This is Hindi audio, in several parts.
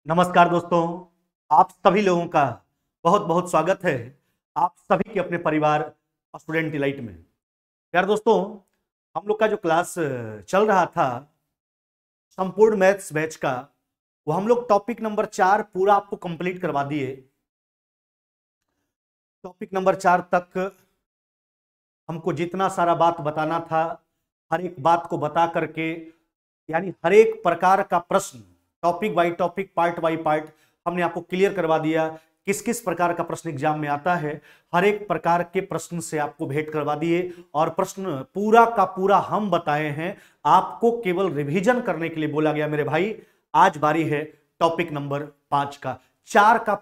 नमस्कार दोस्तों। आप सभी लोगों का बहुत बहुत स्वागत है आप सभी के अपने परिवार स्टूडेंट डिलाइट में। यार दोस्तों, हम लोग का जो क्लास चल रहा था संपूर्ण मैथ्स बैच का, वो हम लोग टॉपिक नंबर 4 पूरा आपको कंप्लीट करवा दिए। टॉपिक नंबर 4 तक हमको जितना सारा बात बताना था, हर एक बात को बता करके, यानी हर एक प्रकार का प्रश्न topic by topic part by part हमने आपको क्लियर करवा दिया। किस किस प्रकार का प्रश्न एग्जाम में आता है, हर एक प्रकार के प्रश्न से आपको भेंट करवा दिए और प्रश्न पूरा का पूरा हम बताए हैं। आपको केवल रिवीजन करने के लिए बोला गया मेरे भाई। आज बारी है टॉपिक नंबर 5 का। 4 का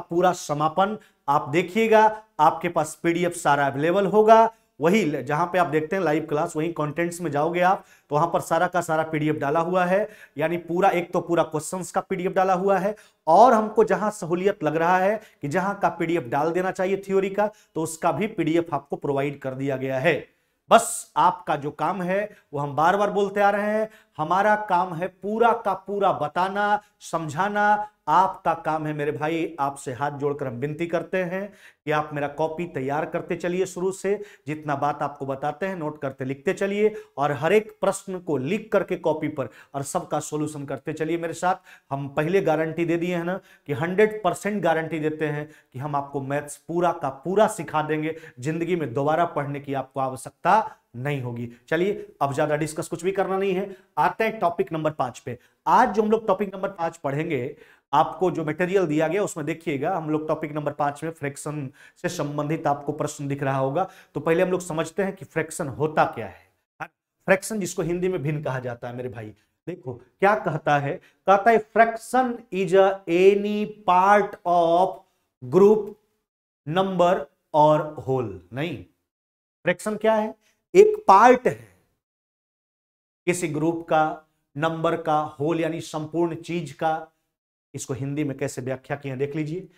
पूरा समापन आप देखिएगा। आपके पास पीडीएफ सारा अवेलेबल होगा, वही जहां पे आप देखते हैं लाइव क्लास, वही कंटेंट्स में जाओगे आप तो वहां पर सारा का सारा पीडीएफ डाला हुआ है। यानी पूरा एक तो पूरा क्वेश्चंस का पीडीएफ डाला हुआ है, और हमको जहां सहूलियत लग रहा है कि जहां का पीडीएफ डाल देना चाहिए थ्योरी का, तो उसका भी पीडीएफ आपको प्रोवाइड कर दिया गया है। बस आपका जो काम है वो हम बार बार बोलते आ रहे हैं, हमारा काम है पूरा का पूरा बताना, समझाना। आपका काम है मेरे भाई, आपसे हाथ जोड़कर हम विनती करते हैं कि आप मेरा कॉपी तैयार करते चलिए, शुरू से जितना बात आपको बताते हैं नोट करते लिखते चलिए, और हर एक प्रश्न को लिख करके कॉपी पर और सबका सॉल्यूशन करते चलिए मेरे साथ। हम पहले गारंटी दे दिए हैं ना कि 100% गारंटी देते हैं कि हम आपको मैथ्स पूरा का पूरा सिखा देंगे, जिंदगी में दोबारा पढ़ने की आपको आवश्यकता नहीं होगी। चलिए, अब ज्यादा डिस्कस कुछ भी करना नहीं है, आते हैं टॉपिक नंबर 5 पे। आज जो हम लोग टॉपिक नंबर 5 पढ़ेंगे, आपको जो मटेरियल दिया गया उसमें देखिएगा, हम लोग टॉपिक नंबर 5 में फ्रैक्शन से संबंधित आपको प्रश्न दिख रहा होगा। तो पहले हम लोग समझते हैं कि फ्रैक्शन होता क्या है। फ्रैक्शन जिसको हिंदी में भिन्न कहा जाता है मेरे भाई, देखो क्या कहता है। कहता है fraction is any part of group, number और होल। नहीं, फ्रैक्शन क्या है? एक पार्ट है किसी ग्रुप का, नंबर का, होल यानी संपूर्ण चीज का। इसको हिंदी में कैसे व्याख्या किया देख लीजिए।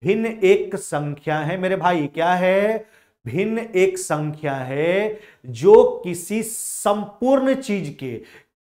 भिन्न एक संख्या है मेरे भाई। क्या है? भिन्न एक संख्या है जो किसी संपूर्ण चीज के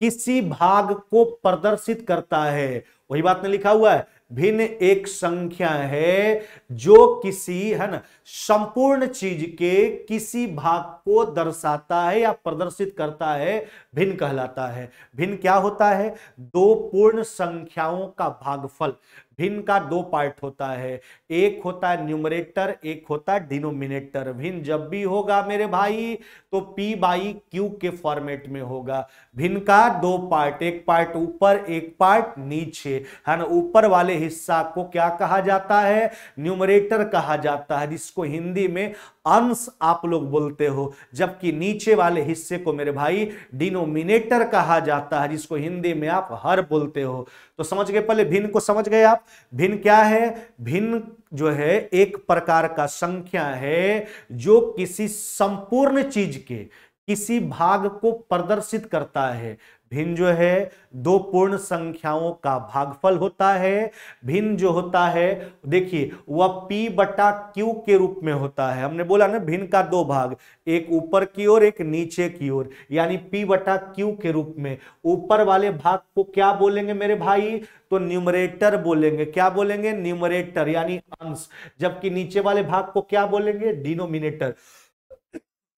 किसी भाग को प्रदर्शित करता है। वही बात में लिखा हुआ है, भिन्न एक संख्या है जो किसी, है ना, संपूर्ण चीज के किसी भाग को दर्शाता है या प्रदर्शित करता है, भिन्न कहलाता है। भिन्न क्या होता है? दो पूर्ण संख्याओं का भागफल। भिन्न का दो पार्ट होता है, एक होता है न्यूमरेटर, एक होता है डिनोमिनेटर। भिन्न जब भी होगा मेरे भाई तो P बाई Q के फॉर्मेट में होगा। भिन्न का दो पार्ट, एक पार्ट ऊपर एक पार्ट नीचे, है ना। ऊपर वाले हिस्सा को क्या कहा जाता है? न्यूमरेटर कहा जाता है, जिसको हिंदी में अंश आप लोग बोलते हो, जबकि नीचे वाले हिस्से को मेरे भाई डिनोमिनेटर कहा जाता है, जिसको हिंदी में आप हर बोलते हो। तो समझ गए? पहले भिन्न को समझ गए आप। भिन्न क्या है? भिन्न जो है एक प्रकार का संख्या है जो किसी संपूर्ण चीज के किसी भाग को प्रदर्शित करता है। भिन्न जो है दो पूर्ण संख्याओं का भागफल होता है। भिन्न जो होता है, देखिए, वह P बटा Q के रूप में होता है। हमने बोला ना, भिन्न का दो भाग, एक ऊपर की ओर एक नीचे की ओर, यानी P बटा Q के रूप में। ऊपर वाले भाग को क्या बोलेंगे मेरे भाई? तो न्यूमरेटर बोलेंगे। क्या बोलेंगे? न्यूमरेटर यानी अंश। जबकि नीचे वाले भाग को क्या बोलेंगे? डिनोमिनेटर।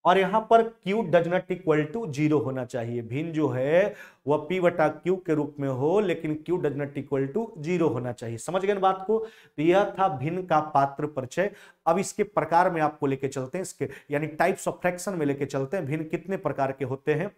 और यहां पर Q does not equal to 0 होना चाहिए। भिन्न जो है वह P बटा Q के रूप में हो, लेकिन Q does not equal to 0 होना चाहिए। समझ गए ना बात को? तो यह था भिन्न का पात्र परिचय। अब इसके प्रकार में आपको लेके चलते हैं, इसके यानी टाइप्स ऑफ फ्रैक्शन में लेके चलते हैं। भिन्न कितने प्रकार के होते हैं,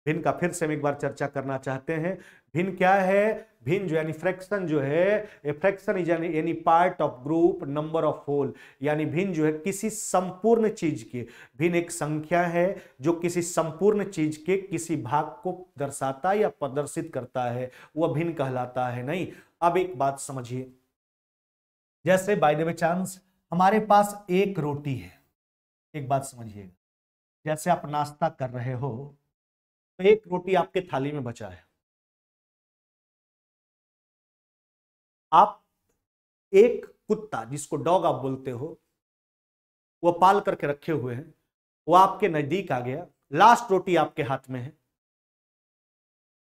भिन्न का फिर से हम एक बार चर्चा करना चाहते हैं। भिन्न क्या है? भिन्न जो यानी फ्रैक्शन जो है, fraction is any part of group, number of whole. यानी भिन्न जो है किसी संपूर्ण चीज के, भिन्न एक संख्या है जो किसी संपूर्ण चीज के किसी भाग को दर्शाता है या प्रदर्शित करता है, वह भिन्न कहलाता है। नहीं, अब एक बात समझिए, जैसे बाय द वे चांस हमारे पास एक रोटी है। एक बात समझिएगा, जैसे आप नाश्ता कर रहे हो तो एक रोटी आपके थाली में बचा है। आप एक कुत्ता, जिसको डॉग आप बोलते हो, वो पाल करके रखे हुए हैं, वो आपके नजदीक आ गया, लास्ट रोटी आपके हाथ में है,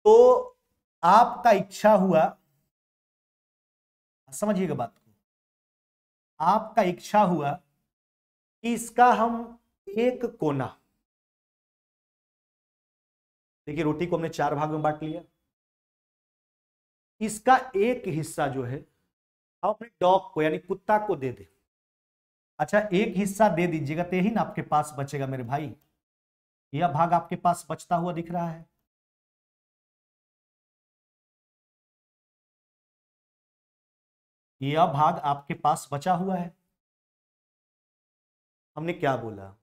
तो आपका इच्छा हुआ समझिएगा बात को, आपका इच्छा हुआ कि इसका हम एक कोना, देखिए रोटी को हमने 4 भाग में बांट लिया, इसका एक हिस्सा जो है हम अपने डॉग को यानी कुत्ता को दे दे। अच्छा, एक हिस्सा दे दीजिएगा तो यही ना आपके पास बचेगा मेरे भाई, यह भाग आपके पास बचता हुआ दिख रहा है। यह भाग आपके पास बचा हुआ है। हमने क्या बोला,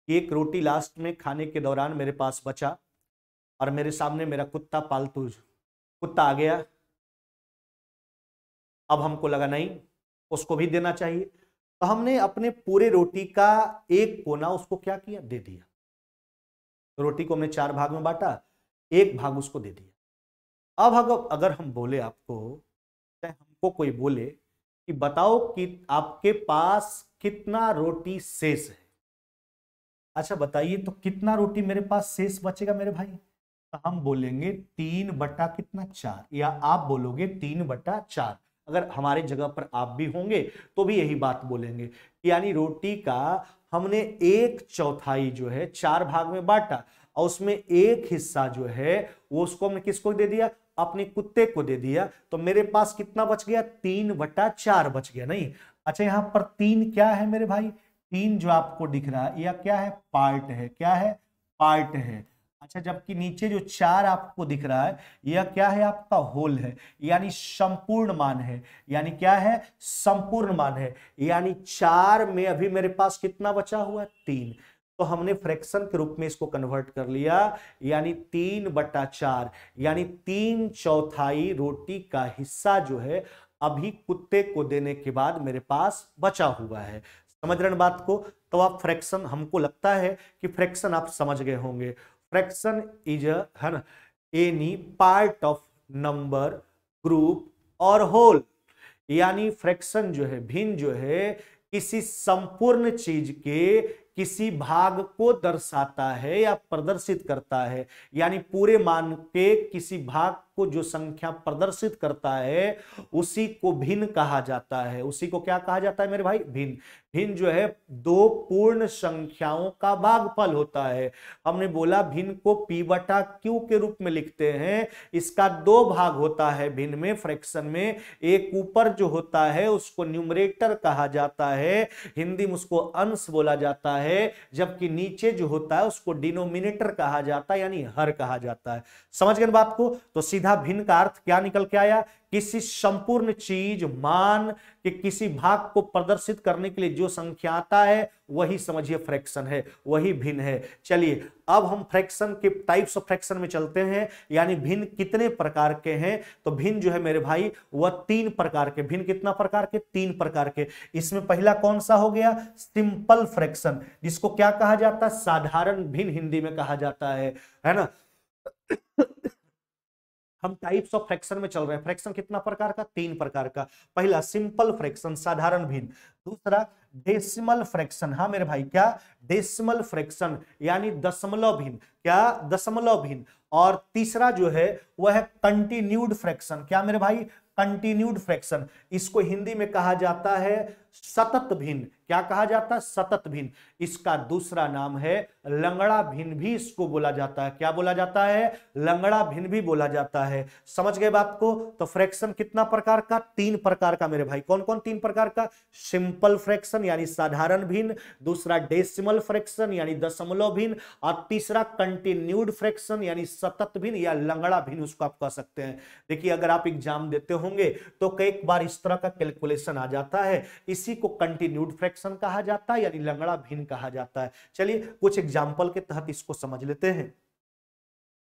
एक रोटी लास्ट में खाने के दौरान मेरे पास बचा और मेरे सामने मेरा कुत्ता, पालतू कुत्ता आ गया। अब हमको लगा नहीं, उसको भी देना चाहिए, तो हमने अपने पूरे रोटी का एक कोना उसको क्या किया, दे दिया। तो रोटी को हमने 4 भाग में बांटा, एक भाग उसको दे दिया। अब अगर हम बोले आपको, चाहे हमको कोई बोले कि बताओ कि आपके पास कितना रोटी शेष है, अच्छा बताइए तो कितना रोटी मेरे पास शेष बचेगा मेरे भाई, तो हम बोलेंगे 3 बटा कितना 4, या आप बोलोगे 3 बटा 4। अगर हमारे जगह पर आप भी होंगे तो भी यही बात बोलेंगे, यानी रोटी का हमने 1/4 जो है 4 भाग में बांटा और उसमें एक हिस्सा जो है वो उसको हमने किसको दे दिया, अपने कुत्ते को दे दिया। तो मेरे पास कितना बच गया, 3/4 बच गया। नहीं, अच्छा यहां पर 3 क्या है मेरे भाई, 3 जो आपको दिख रहा है यह क्या है, पार्ट है। क्या है, पार्ट है। अच्छा, जबकि नीचे जो 4 आपको दिख रहा है यह क्या है, आपका होल है, यानी संपूर्ण मान है। यानी क्या है, संपूर्ण मान है। यानी 4 में अभी मेरे पास कितना बचा हुआ, 3। तो हमने फ्रैक्शन के रूप में इसको कन्वर्ट कर लिया, यानी 3/4, यानी 3/4 रोटी का हिस्सा जो है अभी कुत्ते को देने के बाद मेरे पास बचा हुआ है। समझ रहे हैं बात को? तो आप फ्रैक्शन, हमको लगता है कि फ्रैक्शन आप समझ गए होंगे। फ्रैक्शन इज है ना, any part of number, group और होल। यानी फ्रैक्शन जो है, भिन्न जो है, किसी संपूर्ण चीज के किसी भाग को दर्शाता है या प्रदर्शित करता है। यानी पूरे मान के किसी भाग को जो संख्या प्रदर्शित करता है उसी को भिन्न कहा जाता है। उसी को क्या कहा जाता है मेरे भाई, भिन्न। भिन्न जो है 2 पूर्ण संख्याओं का भागफल होता है। हमने बोला भिन्न को p/q के रूप में लिखते हैं। इसका 2 भाग होता है भिन्न में, फ्रैक्शन में। एक ऊपर जो होता है उसको न्यूमरेटर कहा जाता है, हिंदी में उसको अंश बोला जाता है, जबकि नीचे जो होता है उसको डिनोमिनेटर कहा जाता है, यानी हर कहा जाता है। समझ गए बात को? तो सीधा भिन्न का अर्थ क्या निकल के आया, किसी संपूर्ण चीज, मान के किसी भाग को प्रदर्शित करने के लिए जो संख्या आता है वही समझिए फ्रैक्शन है, वही भिन्न है। चलिए अब हम फ्रैक्शन के टाइप्स ऑफ फ्रैक्शन में चलते हैं, यानी भिन्न कितने प्रकार के हैं। तो भिन्न जो है मेरे भाई वह 3 प्रकार के। भिन्न कितना प्रकार के, 3 प्रकार के। इसमें पहला कौन सा हो गया, सिंपल फ्रैक्शन, जिसको क्या कहा जाता है, साधारण भिन्न हिंदी में कहा जाता है ना। हम टाइप्स ऑफ फ्रैक्शन में चल रहे हैं। फ्रैक्शन कितना प्रकार का, 3 प्रकार का। पहला सिंपल फ्रैक्शन, साधारण भिन्न। दूसरा डेसिमल फ्रैक्शन, हाँ मेरे भाई क्या, डेसिमल फ्रैक्शन यानी दशमलव भिन्न। क्या, दशमलव भिन्न। और तीसरा जो है वह है कंटिन्यूड फ्रैक्शन। क्या मेरे भाई, कंटिन्यूड फ्रैक्शन। इसको हिंदी में कहा जाता है सतत भिन्न। क्या कहा जाता है, सतत भिन्न। इसका दूसरा नाम है लंगड़ा भिन्न भी इसको बोला जाता है। क्या बोला जाता है, लंगड़ा भिन्न भी बोला जाता है। समझ गए बात को? तो फ्रैक्शन कितना प्रकार का, 3 प्रकार का मेरे भाई। कौन कौन 3 प्रकार का, सिंपल फ्रैक्शन यानी साधारण भिन्न, दूसरा डेसिमल फ्रैक्शन यानी दशमलव भिन्न, और तीसरा कंटिन्यूड फ्रैक्शन यानी सतत भिन्न या लंगड़ा भिन्न उसको आप कह सकते हैं। देखिए अगर आप एग्जाम देते होंगे तो कई बार इस तरह का कैलकुलेशन आ जाता है, इसी को कंटिन्यूड फ्रैक्शन कहा जाता है यानी लंगड़ा भिन्न कहा जाता है। चलिए कुछ एग्जांपल के तहत इसको समझ लेते हैं।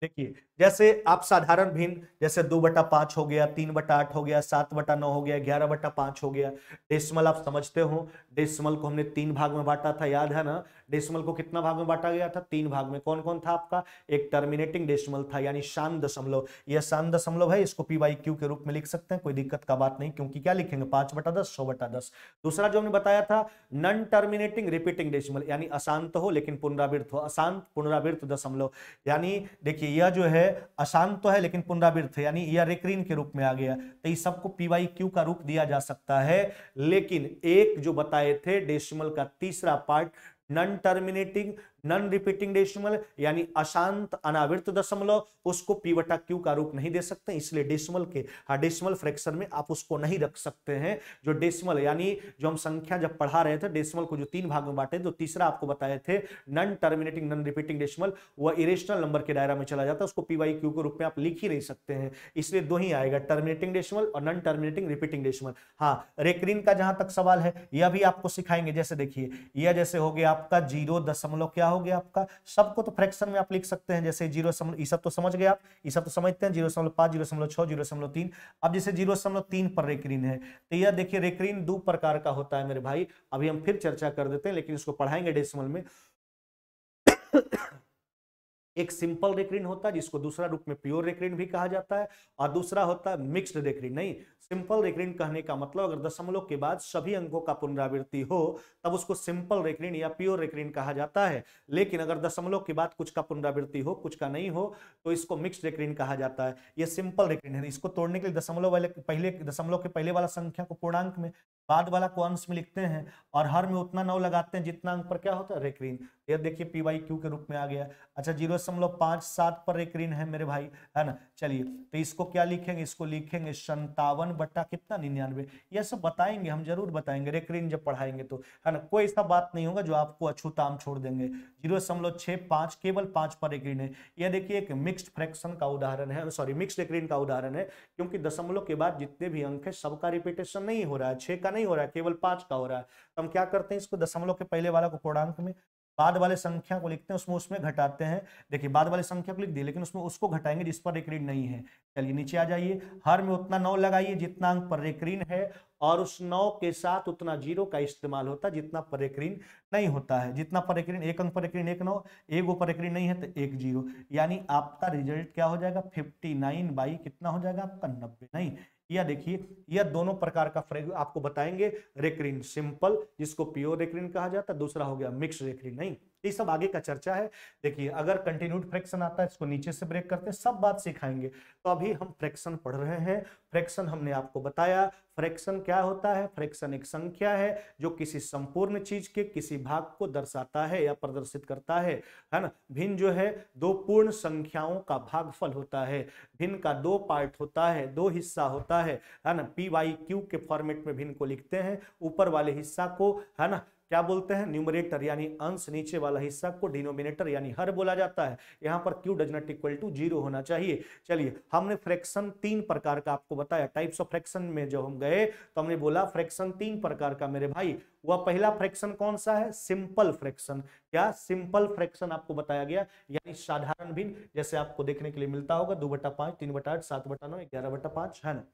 देखिए जैसे आप साधारण भिन्न, जैसे 2/5 हो गया, 3/8 हो गया, 7/9 हो गया, 11/5 हो गया। डेसिमल आप समझते हो, डेसिमल को हमने 3 भाग में बांटा था, याद है ना। डेसिमल को कितना भाग में बांटा गया था, 3 भाग में। कौन कौन था आपका, एक टर्मिनेटिंग डेसिमल था यानी शांत दशमलव। यह शांत दशमलव है, इसको p/q के रूप में लिख सकते हैं, कोई दिक्कत का बात नहीं, क्योंकि क्या लिखेंगे 5/10, 100/10। दूसरा जो हमने बताया था नॉन टर्मिनेटिंग रिपीटिंग डेसिमल, यानी अशांत हो लेकिन पुनरावृत्त हो, अशांत पुनरावृत्त दशमलव। यानी देखिए यह जो है अशांत तो है लेकिन पुनरावृत्त है, यानी यह रेक्रीन के रूप में आ गया, तो इस सबको पी वाई क्यू का रूप दिया जा सकता है। लेकिन एक जो बताए थे डेसिमल का तीसरा part, non terminating non repeating decimal, यानी अशांत अनावृत दशमलव, उसको पी बटा क्यू का रूप नहीं दे सकते, इसलिए डेसिमल के डेसिमल फ्रैक्शन में आप उसको नहीं रख सकते हैं। जो डेसिमल यानी जो हम संख्या जब पढ़ा रहे थे डेसिमल को जो 3 भाग में बांटे, तो तीसरा आपको बताए थे non terminating non repeating decimal, वह इरेशनल नंबर के दायरा में चला जाता है, उसको पी वाई क्यू के रूप में आप लिख ही नहीं सकते हैं, इसलिए दो ही आएगा, टर्मिनेटिंग डेसिमल और नॉन टर्मिनेटिंग रिपीटिंग डेसिमल। हाँ, रेक्रीन का जहां तक सवाल है यह भी आपको सिखाएंगे। जैसे देखिए यह जैसे हो गया आपका 0 क्या हो गया आपका, सबको तो फ्रैक्शन में आप लिख सकते हैं, जैसे 0 ये सब तो समझ गए आप, ये सब तो समझते हैं, 0.5 0.6 0.3। अब जैसे 0.3 पर रेक्रीन है, तो यह देखिए रेक्रीन दो प्रकार का होता है मेरे भाई, अभी हम फिर चर्चा कर देते हैं लेकिन इसको पढ़ाएंगे डेसिमल में। एक सिंपल रेक्रीन होता है जिसको दूसरा रूप में प्योर रेक्रीन भी कहा जाता है, और दूसरा होता है मिक्स्ड रेक्रीन। नहीं, सिंपल रेक्रीन कहने का मतलब अगर दशमलव के बाद सभी अंकों का पुनरावृत्ति हो तब उसको सिंपल रेक्रीन या प्योर रेक्रीन कहा जाता है, लेकिन अगर दशमलव के बाद कुछ का पुनरावृत्ति हो कुछ का नहीं हो तो इसको मिक्स्ड रेक्रीन कहा जाता है। यह सिंपल रेक्रीन है, इसको तोड़ने के लिए दशमलव के पहले वाला संख्या को पूर्णांक में, बाद वाला को अंश में लिखते हैं और हर में उतना 9 लगाते हैं जितना अंक पर क्या होता है रेक्रीन। यह देखिए पी वाई क्यू के रूप में आ गया। अच्छा 0.57 पर रेक्रीन है मेरे भाई, है ना। चलिए तो इसको क्या लिखेंगे, इसको लिखेंगे 57 बटा कितना 99। यह सब बताएंगे, हम जरूर बताएंगे रेक्रीन जब पढ़ाएंगे तो, है ना। कोई ऐसा बात नहीं होगा जो आपको अछूताम छोड़ देंगे। 0.65 केवल 5 पर रेक्रीन है। यह देखिए एक मिक्स्ड फ्रैक्शन का उदाहरण है, सॉरी मिक्स्ड रेक्रीन का उदाहरण है, क्योंकि दशमलव के बाद जितने भी अंक है सबका रिपीटेशन नहीं हो रहा है, 6 का नहीं हो रहा है, केवल 5 का हो रहा है। तो हम क्या करते हैं, इसको दशमलव के पहले वाला को पूर्णांक में, बाद वाले संख्या को लिखते हैं उसमें घटाते हैं। देखिए बाद वाले संख्या को लिख दिए लेकिन उसमें उसको घटाएंगे जिस पर रेक्रीन नहीं है। चलिए नीचे आ जाइए, हर में उतना 9 लगाइए जितना अंक पर रेक्रीन है, और उस 9 के साथ उतना 0 का इस्तेमाल होता है जितना पर रेक्रीन नहीं होता है। जितना पर रेक्रीन, एक अंक पर रेक्रीन 1 9, एक पर रेक्रीन नहीं है तो 1 0, यानी आपका रिजल्ट क्या हो जाएगा 59 बाई कितना हो जाएगा आपका 90। नहीं, यह देखिए यह दोनों प्रकार का आपको बताएंगे, रेक्रीन सिंपल जिसको प्योर रेक्रीन कहा जाता है, दूसरा हो गया मिक्स रेक्रीन। नहीं, ये सब आगे का चर्चा है। देखिए अगर कंटिन्यूड फ्रैक्शन आता है इसको नीचे से ब्रेक करते हैं, सब बात सिखाएंगे। तो अभी हम फ्रैक्शन पढ़ रहे हैं। फ्रैक्शन हमने आपको बताया, फ्रैक्शन क्या होता है, फ्रैक्शन एक संख्या है जो किसी संपूर्ण चीज के किसी भाग को दर्शाता है या प्रदर्शित करता है ना। भिन्न जो है दो पूर्ण संख्याओं का भागफल होता है। भिन्न का दो पार्ट होता है, दो हिस्सा होता है ना। पी वाई क्यू के फॉर्मेट में भिन्न को लिखते हैं, ऊपर वाले हिस्सा को है ना क्या बोलते हैं, न्यूमरेटर यानी अंश, नीचे वाला हिस्सा को डिनोमिनेटर यानी हर बोला जाता है। यहाँ पर q does not equal to 0 होना चाहिए। चलिए हमने फ्रैक्शन 3 प्रकार का आपको बताया। टाइप्स ऑफ फ्रैक्शन में जब हम गए तो हमने बोला फ्रैक्शन 3 प्रकार का मेरे भाई। वह पहला फ्रैक्शन कौन सा है, सिंपल फ्रैक्शन। क्या सिंपल फ्रैक्शन आपको बताया गया, यानी साधारण भिन्न, जैसे आपको देखने के लिए मिलता होगा 2/5 3/8 7/9 11/5, है ना।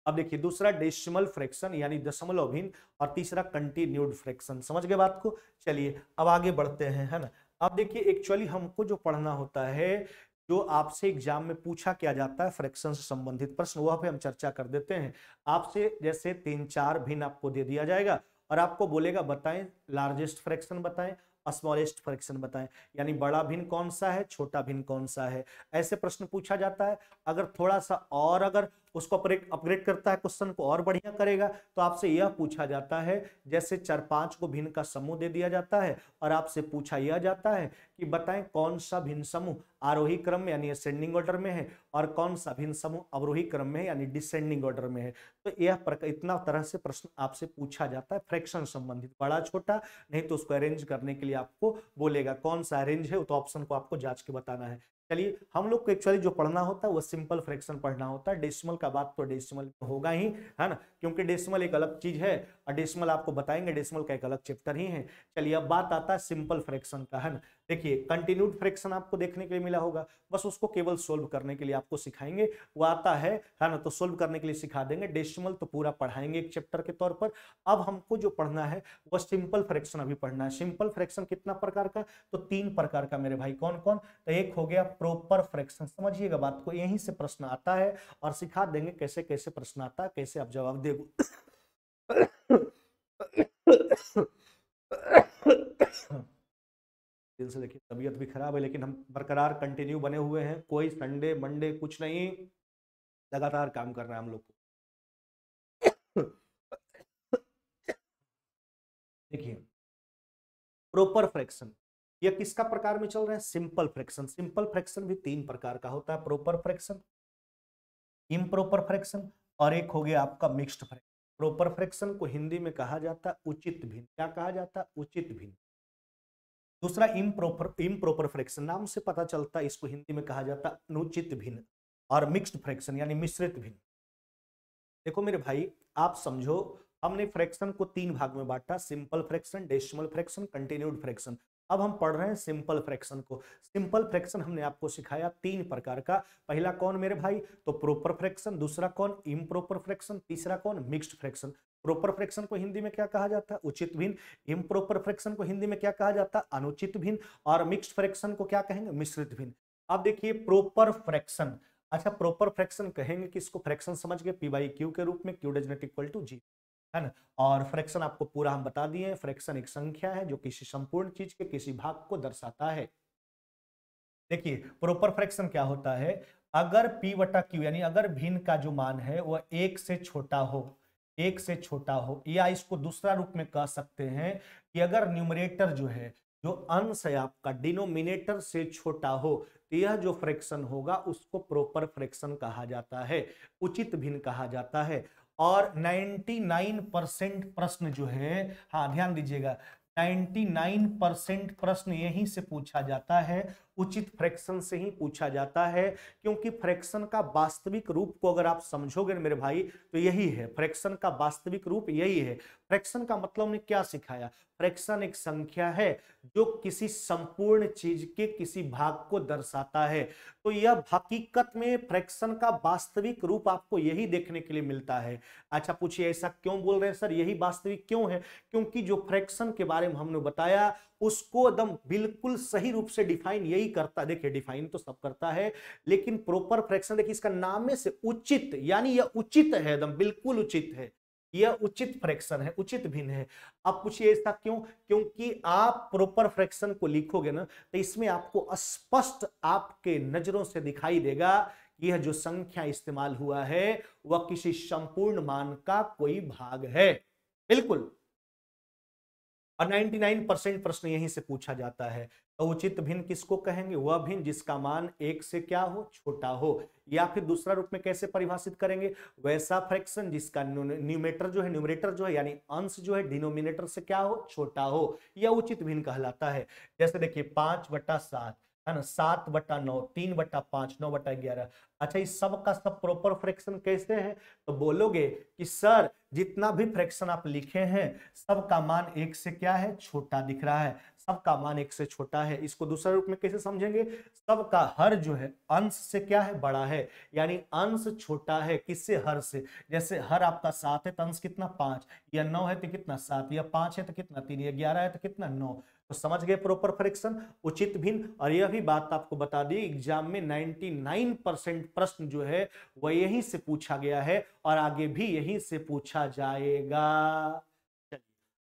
अब देखिए दूसरा डेसिमल फ्रैक्शन यानी दशमलव भिन्न, और तीसरा कंटिन्यूड फ्रैक्शन। समझ गए बात को। चलिए अब आगे बढ़ते हैं, है ना। अब देखिए एक्चुअली हमको जो पढ़ना होता है, जो आपसे एग्जाम में पूछा क्या जाता है फ्रैक्शन से संबंधित प्रश्न, वह पे हम चर्चा कर देते हैं। आपसे जैसे 3-4 भिन्न आपको दे दिया जाएगा और आपको बोलेगा बताएं लार्जेस्ट फ्रैक्शन बताएं, स्मॉलेस्ट फ्रैक्शन बताएं, यानी बड़ा भिन्न कौन सा है, छोटा भिन्न कौन सा है, ऐसे प्रश्न पूछा जाता है। अगर थोड़ा सा और अगर उसको अपग्रेड करता है, क्वेश्चन को और बढ़िया करेगा, तो आपसे यह पूछा जाता है, जैसे 4-5 को भिन्न का समूह दे दिया जाता है और आपसे पूछा यह जाता है कि बताएं कौन सा भिन्न समूह आरोही क्रम में यानी असेंडिंग ऑर्डर में है और कौन सा भिन्न समूह अवरोही क्रम में है यानी डिसेंडिंग ऑर्डर में है। तो यह इतना तरह से प्रश्न आपसे पूछा जाता है फ्रैक्शन संबंधित, बड़ा छोटा, नहीं तो उसको अरेंज करने के लिए आपको बोलेगा कौन सा अरेंज है, तो ऑप्शन को आपको जांच के बताना है। चलिए हम लोग को एक्चुअली जो पढ़ना होता है वो सिंपल फ्रैक्शन पढ़ना होता है। डेसिमल का बात तो डेसिमल होगा ही, है ना, क्योंकि डेसिमल एक अलग चीज है और डेसिमल आपको बताएंगे, डेसिमल का एक अलग चैप्टर ही है। चलिए अब बात आता है सिंपल फ्रैक्शन का, है ना। देखिए कंटिन्यूड फ्रैक्शन आपको देखने के लिए मिला होगा, बस उसको केवल सोल्व करने के लिए आपको सिखाएंगे, वो आता है ना, तो सोल्व करने के लिए सिखा देंगे। डेसिमल तो पूरा पढ़ाएंगे एक चैप्टर के तौर पर। अब हमको जो पढ़ना है वह सिंपल फ्रैक्शन अभी पढ़ना है। सिंपल फ्रैक्शन कितना प्रकार का, तो 3 प्रकार का मेरे भाई। कौन कौन, तो एक हो गया प्रॉपर फ्रैक्शन, समझिएगा बात को, यहीं से प्रश्न आता है और सिखा देंगे कैसे कैसे प्रश्न आता है, कैसे आप जवाब देंगे। दिन से देखिए तबीयत भी खराब है, लेकिन हम बरकरार कंटिन्यू बने हुए हैं, कोई संडे मंडे कुछ नहीं, लगातार काम कर रहे हैं हम लोग। देखिए प्रॉपर फ्रैक्शन ये किसका प्रकार में चल रहा है? Simple fraction. सिंपल फ्रैक्शन भी तीन प्रकार का होता है, प्रॉपर फ्रैक्शन, इम्प्रॉपर फ्रैक्शन और एक हो गया आपका मिक्स्ड फ्रैक्शन। प्रॉपर फ्रैक्शन को हिंदी में कहा जाता है उचित भिन्न। क्या कहा जाता है? उचित भिन्न। दूसरा इम्प्रॉपर फ्रैक्शन, नाम से पता चलता है इसको हिंदी में कहा जाता है अनुचित भिन्न। और मिक्स्ड फ्रैक्शन यानी मिश्रित भिन्न। देखो मेरे भाई आप समझो, हमने फ्रैक्शन को तीन भाग में बांटा, simple fraction, decimal fraction, continued fraction. अब हम पढ़ रहे हैं सिंपल फ्रैक्शन को। सिंपल फ्रैक्शन हमने आपको सिखाया तीन प्रकार का। पहला कौन मेरे भाई? तो प्रॉपर फ्रैक्शन। दूसरा कौन? Improper fraction. तीसरा कौन? Mixed fraction. प्रॉपर फ्रैक्शन को हिंदी में क्या कहा जाता है? उचित भिन्न। इम्प्रॉपर फ्रैक्शन को हिंदी में क्या कहा जाता है? अनुचित भिन्न। और मिक्स्ड फ्रैक्शन को क्या कहेंगे? मिश्रित भिन्न। अब देखिए प्रॉपर फ्रैक्शन। अच्छा प्रॉपर फ्रैक्शन कहेंगे किसको? फ्रैक्शन समझ गए, पी बाई क्यू के रूप में, Q does not equal to G, है ना। और फ्रैक्शन आपको पूरा हम बता दिए, फ्रैक्शन एक संख्या है जो किसी संपूर्ण चीज के किसी भाग को दर्शाता है। देखिए प्रॉपर फ्रैक्शन क्या होता है? अगर p बटा क्यू यानी अगर भिन्न का जो मान है वह एक से छोटा हो, एक से छोटा हो, या इसको दूसरा रूप में कह सकते हैं कि अगर न्यूमरेटर जो है, जो अंश है आपका, डिनोमिनेटर से छोटा हो, तो यह जो फ्रैक्शन होगा उसको प्रॉपर फ्रैक्शन कहा जाता है, उचित भिन्न कहा जाता है। और 99% प्रश्न जो है, हाँ ध्यान दीजिएगा, 99% प्रश्न यहीं से पूछा जाता है, उचित फ्रैक्शन से ही पूछा जाता है। क्योंकि फ्रैक्शन का वास्तविक रूप को अगर आप समझोगे मेरे भाई तो यही है, फ्रैक्शन का वास्तविक रूप यही है। फ्रैक्शन का मतलब हमने क्या सिखाया? फ्रैक्शन एक संख्या है जो किसी संपूर्ण चीज के किसी भाग को दर्शाता है। तो यह हकीकत में फ्रैक्शन का वास्तविक रूप आपको यही देखने के लिए मिलता है। अच्छा पूछिए ऐसा क्यों बोल रहे हैं सर, यही वास्तविक क्यों है? क्योंकि जो फ्रैक्शन के बारे में हमने बताया उसको एकदम बिल्कुल सही रूप से डिफाइन यही करता है। देखिए डिफाइन तो सब करता है, लेकिन प्रॉपर फ्रैक्शन देखिए इसका नाम में से उचित, यानी यह उचित है, एकदम बिल्कुल उचित है, यह उचित फ्रैक्शन है, उचित भिन्न है। अब पूछिए ऐसा क्यों? क्योंकि आप प्रॉपर फ्रैक्शन को लिखोगे ना तो इसमें आपको स्पष्ट आपके नजरों से दिखाई देगा कि यह जो संख्या इस्तेमाल हुआ है वह किसी संपूर्ण मान का कोई भाग है, बिल्कुल। और 99% प्रश्न यहीं से पूछा जाता है। तो उचित भिन्न किसको कहेंगे? वह भिन्न जिसका मान एक से क्या हो? छोटा हो। या फिर दूसरा रूप में कैसे परिभाषित करेंगे? वैसा फ्रैक्शन जिसका न्यूमरेटर जो है यानी अंश जो है डिनोमिनेटर से क्या हो? छोटा हो, यह उचित भिन्न कहलाता है। जैसे देखिए 5/7 है ना, 7/9, 3/5, 9/11। अच्छा इस सब का सब प्रॉपर फ्रैक्शन कैसे है? तो बोलोगे कि सर जितना भी फ्रैक्शन आप लिखे हैं सबका मान एक से क्या है? छोटा दिख रहा है, सबका मान एक से छोटा है। इसको दूसरा रूप में कैसे समझेंगे? सबका हर जो है अंश से क्या है? बड़ा है, यानी अंश छोटा है किससे? हर से। जैसे हर आपका 7 है तो अंश कितना? 5, या 9 है तो कितना? 7, या 5 है तो कितना? 3, या 11 है तो कितना? 9। तो समझ गए प्रॉपर फ्रैक्शन, उचित भिन्न। और यह भी बात आपको बता दी एग्जाम में 99% प्रश्न जो है वह यहीं से पूछा गया है और आगे भी यहीं से पूछा जाएगा। चलिए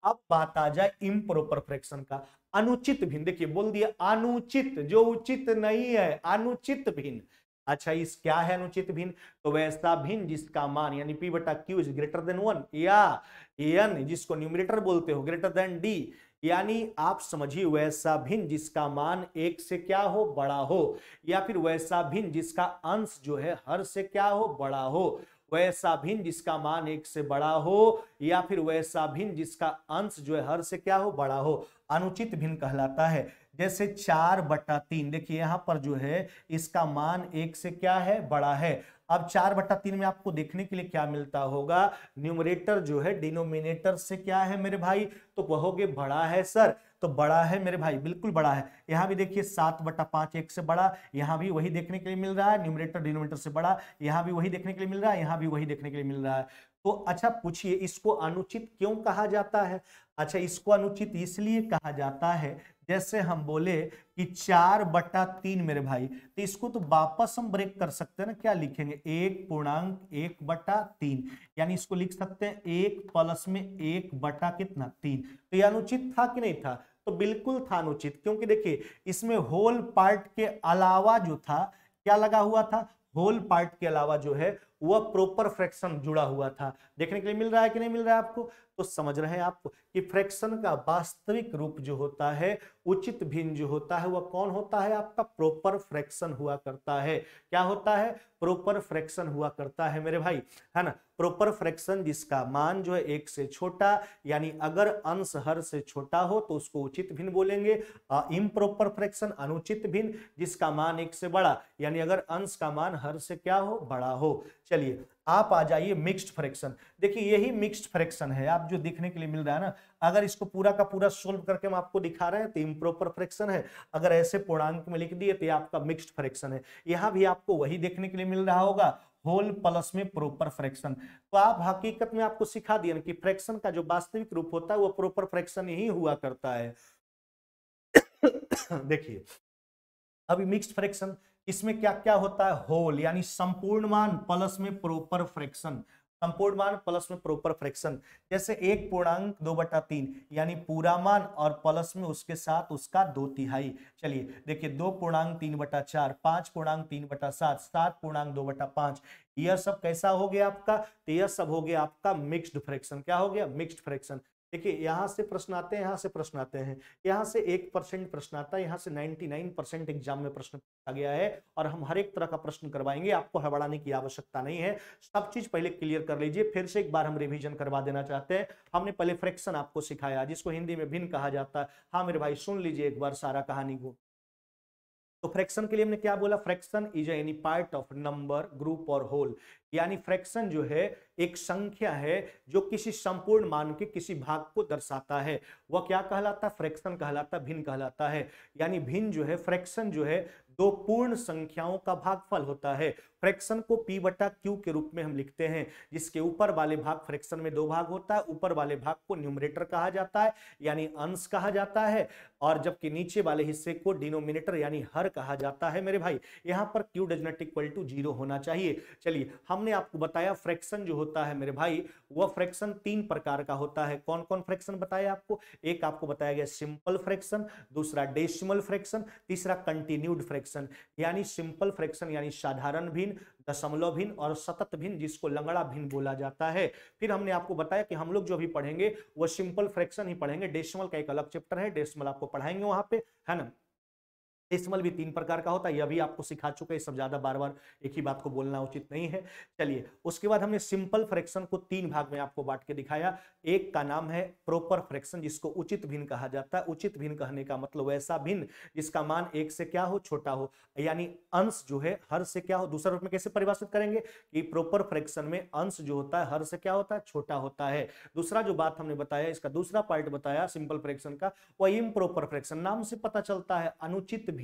अब बात आ जाए इम्प्रॉपर फ्रैक्शन का, अनुचित भिन्न। देखिए बोल दिया अनुचित, जो उचित नहीं है, अनुचित भिन्न। अच्छा इस क्या है अनुचित भिन्न? तो वैसा भिन्न जिसका मान यानी p/q इज ग्रेटर देन 1, या n जिसको न्यूमरेटर बोलते हो ग्रेटर देन d, यानी आप समझिए वैसा भिन्न जिसका मान एक से क्या हो? बड़ा हो। या फिर वैसा भिन्न जिसका अंश जो है हर से क्या हो? बड़ा हो। वैसा भिन्न जिसका मान एक से बड़ा हो, या फिर वैसा भिन्न जिसका अंश जो है हर से क्या हो? बड़ा हो, अनुचित भिन्न कहलाता है। जैसे 4/3 देखिए यहां पर जो है इसका मान एक से क्या है? बड़ा है। अब 4/3 में आपको देखने के लिए क्या मिलता होगा? न्यूमरेटर जो है डिनोमिनेटर से क्या है मेरे भाई? तो कहोगे बड़ा है सर, तो बड़ा है मेरे भाई, बिल्कुल बड़ा है। यहां भी देखिए 7/5 एक से बड़ा, यहां भी वही देखने के लिए मिल रहा है, न्यूमरेटर डिनोमिनेटर से बड़ा, यहां भी वही देखने के लिए मिल रहा है, यहां भी वही देखने के लिए मिल रहा है। तो अच्छा पूछिए इसको अनुचित क्यों कहा जाता है? अच्छा इसको अनुचित इसलिए कहा जाता है जैसे हम बोले कि 4/3 मेरे भाई, तो इसको तो वापस हम ब्रेक कर सकते हैं ना, क्या लिखेंगे 1.1/3, यानी इसको लिख सकते हैं 1 प्लस में 1 कितना 3। तो यह अनुचित था कि नहीं था? तो बिल्कुल था अनुचित, क्योंकि देखिए इसमें होल पार्ट के अलावा जो था क्या लगा हुआ था, होल पार्ट के अलावा जो है वह प्रॉपर फ्रैक्शन जुड़ा हुआ था। देखने के लिए मिल रहा है कि नहीं मिल रहा है आपको? तो समझ रहे हैं आप कि फ्रैक्शन का वास्तविक रूप जो होता है, उचित भिन्न जो होता है, वह कौन होता है? आपका प्रॉपर फ्रैक्शन हुआ करता है। क्या होता है? प्रॉपर फ्रैक्शन हुआ करता है मेरे भाई, है ना। प्रॉपर फ्रैक्शन जिसका मान जो है 1 से छोटा, यानी अगर अंश हर से छोटा हो तो उसको उचित भिन्न बोलेंगे। इम्प्रॉपर फ्रैक्शन अनुचित भिन्न जिसका मान 1 से बड़ा, यानी अगर अंश का मान हर से क्या हो? बड़ा हो। चलिए आप आ जाइए मिक्स्ड फ्रैक्शन। देखिए यही मिक्स्ड फ्रैक्शन है आप जो देखने के लिए मिल रहा है ना, अगर इसको पूरा का पूरा सोल्व करके हम आपको दिखा रहे हैं तो इम्प्रॉपर फ्रैक्शन है, अगर ऐसे पूर्णांक में लिख दिए तो ये आपका मिक्स्ड फ्रैक्शन है। यहां भी आपको वही देखने के लिए मिल रहा होगा, होल प्लस में प्रॉपर फ्रैक्शन। तो आप हकीकत में आपको सिखा दिया कि फ्रैक्शन का जो वास्तविक रूप होता है वो प्रॉपर फ्रैक्शन ही हुआ करता है। देखिए अभी मिक्स्ड फ्रैक्शन, इसमें क्या क्या होता है? होल यानी संपूर्ण मान प्लस में प्रॉपर फ्रैक्शन, संपूर्ण मान प्लस में प्रॉपर फ्रैक्शन। जैसे 1.2/3 यानी पूरा मान और प्लस में उसके साथ उसका 2/3। चलिए देखिए 2.3/4, 5.3/7, 7.2/5, यह सब कैसा हो गया आपका? तो यह सब हो गया आपका मिक्स्ड फ्रैक्शन। क्या हो गया? Mixed fraction. देखिए यहां से प्रश्न आते हैं, यहां से प्रश्न आते हैं, यहां से 1% प्रश्न आता है, यहां से 99% एग्जाम में प्रश्न पूछा गया है, और हम हर एक तरह का प्रश्न करवाएंगे, आपको हड़बड़ाने की आवश्यकता नहीं है। सब चीज पहले क्लियर कर लीजिए, फिर से एक बार हम रिवीजन करवा देना चाहते हैं। हमने पहले फ्रैक्शन आपको सिखाया जिसको हिंदी में भिन्न कहा जाता है। हाँ मेरे भाई सुन लीजिए एक बार सारा कहानी को। तो फ्रैक्शन के लिए हमने क्या बोला? Fraction is any part of number, group और होल। यानी फ्रैक्शन जो है एक संख्या है जो किसी संपूर्ण मान के किसी भाग को दर्शाता है, वह क्या कहलाता है? फ्रैक्शन कहलाता है, भिन्न कहलाता है। यानी भिन्न जो है, फ्रैक्शन जो है दो पूर्ण संख्याओं का भागफल होता है। फ्रैक्शन को p/q के रूप में हम लिखते हैं, जिसके ऊपर वाले भाग, फ्रैक्शन में दो भाग होता है, ऊपर वाले भाग को न्यूमरेटर कहा जाता है यानी अंश कहा जाता है, और जबकि नीचे वाले हिस्से को डिनोमिनेटर यानी हर कहा जाता है मेरे भाई। यहां पर q does not equal to 0 होना चाहिए। चलिए हमने आपको बताया फ्रैक्शन जो होता है मेरे भाई, वह फ्रैक्शन 3 प्रकार का होता है। कौन कौन फ्रैक्शन बताया आपको? एक आपको बताया गया सिंपल फ्रैक्शन, दूसरा डेसिमल फ्रैक्शन, तीसरा कंटिन्यूड फ्रैक्शन। यानी सिंपल फ्रैक्शन यानी साधारण भिन्न, दशमलव भिन्न और सतत भिन्न जिसको लंगड़ा भिन्न बोला जाता है। फिर हमने आपको बताया कि हम लोग जो भी पढ़ेंगे वो सिंपल फ्रैक्शन ही पढ़ेंगे, डेसिमल का एक अलग चैप्टर है, डेसिमल आपको पढ़ाएंगे वहां पे, है ना। डेसिमल भी 3 प्रकार का होता है, यह भी आपको सिखा चुके हैं, सब ज्यादा बार बार एक ही बात को बोलना उचित नहीं है। चलिए उसके बाद हमने सिंपल फ्रैक्शन को 3 भाग में आपको बांट के दिखाया। एक का नाम है प्रॉपर फ्रैक्शन जिसको उचित भिन्न कहा जाता है। उचित भिन्न कहने का मतलब वैसा भिन्न जिसका मान 1 से क्या हो? छोटा हो, यानी अंश जो है हर से क्या हो? दूसरा रूप में कैसे परिभाषित करेंगे कि प्रॉपर फ्रैक्शन में अंश जो होता है हर से क्या होता है? छोटा होता है। दूसरा जो बात हमने बताया, इसका दूसरा पार्ट बताया सिंपल फ्रैक्शन का, वह इम्प्रॉपर फ्रैक्शन, नाम से पता चलता है अनुचित भिन्न।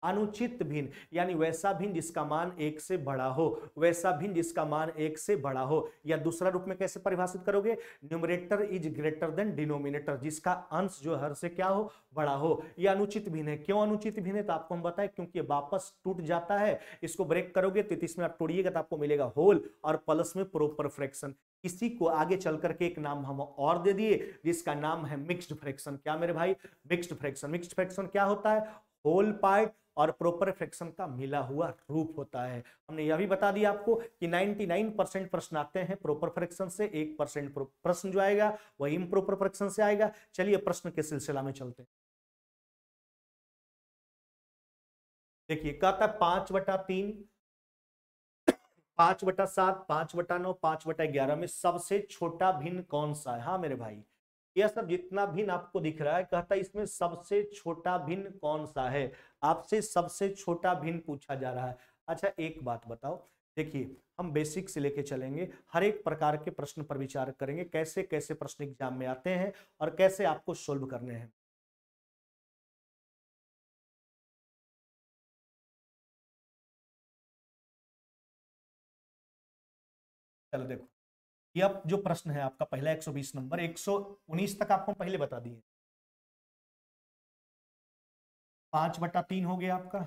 अनुचित भिन्न यानी वैसा भिन्न जिसका मान 1 से बड़ा हो, वैसा भिन्न जिसका मान 1 से बड़ा हो। या दूसरा रूप में कैसे परिभाषित करोगे? Numerator is greater than denominator, जिसका अंश जो हर से क्या हो? बड़ा हो। यह अनुचित भिन्न है। क्यों अनुचित भिन्न है? तो आपको हम बताएं क्योंकि वापस टूट जाता है। इसको ब्रेक करोगे तो इसमें आप तोड़िएगा तो आपको मिलेगा होल और प्लस में प्रॉपर फ्रैक्शन। इसी को आगे चल करके एक नाम हम और दे दिए जिसका नाम है मिक्स्ड फ्रैक्शन। क्या मेरे भाई? Mixed fraction. मिक्स्ड फ्रैक्शन क्या होता है? होल पार्ट और प्रॉपर फ्रैक्शन का मिला हुआ रूप होता है। हमने यह भी बता दिया आपको कि 99% प्रश्न आते हैं प्रॉपर फ्रैक्शन से, 1% प्रश्न जो आएगा वह इम्प्रॉपर फ्रैक्शन से आएगा। चलिए प्रश्न के सिलसिला में चलते हैं। देखिए कहता है 5/3, 5/7, 5/9, 5/11 में सबसे छोटा भिन्न कौन सा है? हाँ मेरे भाई, यह सब जितना भिन्न आपको दिख रहा है, कहता है इसमें सबसे छोटा भिन्न कौन सा है? आपसे सबसे छोटा भिन्न पूछा जा रहा है। अच्छा एक बात बताओ, देखिए हम बेसिक से लेके चलेंगे, हर एक प्रकार के प्रश्न पर विचार करेंगे, कैसे कैसे प्रश्न एग्जाम में आते हैं और कैसे आपको सोल्व करने हैं। चलो देखो, ये अब जो प्रश्न है आपका पहला 120 नंबर, 119 तक आपको पहले बता दिए। 5/3 हो गया आपका,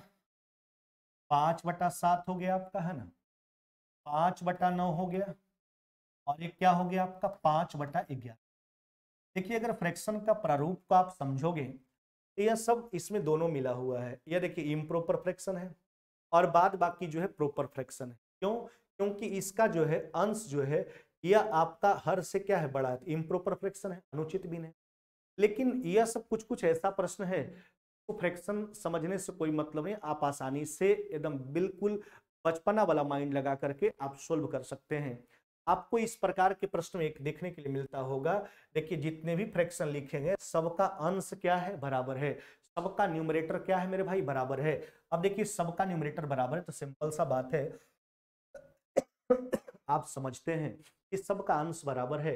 5/7 हो गया आपका, है ना, 5/9 हो गया, और एक क्या हो गया आपका 5/11। देखिए अगर फ्रैक्शन का प्रारूप को आप समझोगे तो यह सब इसमें दोनों मिला हुआ है। यह देखिए इम्प्रॉपर फ्रैक्शन है और बाद बाकी जो है प्रॉपर फ्रैक्शन है। क्यों? क्योंकि इसका जो है अंश जो है यह आपका हर से क्या है, बड़ा है, इम्प्रॉपर फ्रैक्शन है, अनुचित भिन्न है। लेकिन यह सब कुछ कुछ ऐसा प्रश्न है तो फ्रैक्शन समझने से कोई मतलब नहीं, आप आसानी से एकदम बिल्कुल बचपना वाला माइंड लगा करके आप सोल्व कर सकते हैं। आपको इस प्रकार के प्रश्न एक देखने के लिए मिलता होगा। देखिए जितने भी फ्रैक्शन लिखेंगे सबका अंश क्या है, बराबर है, सबका न्यूमरेटर क्या है मेरे भाई, बराबर है। अब देखिए सबका न्यूमरेटर बराबर है तो सिंपल सा बात है आप समझते हैं कि सबका अंश बराबर है,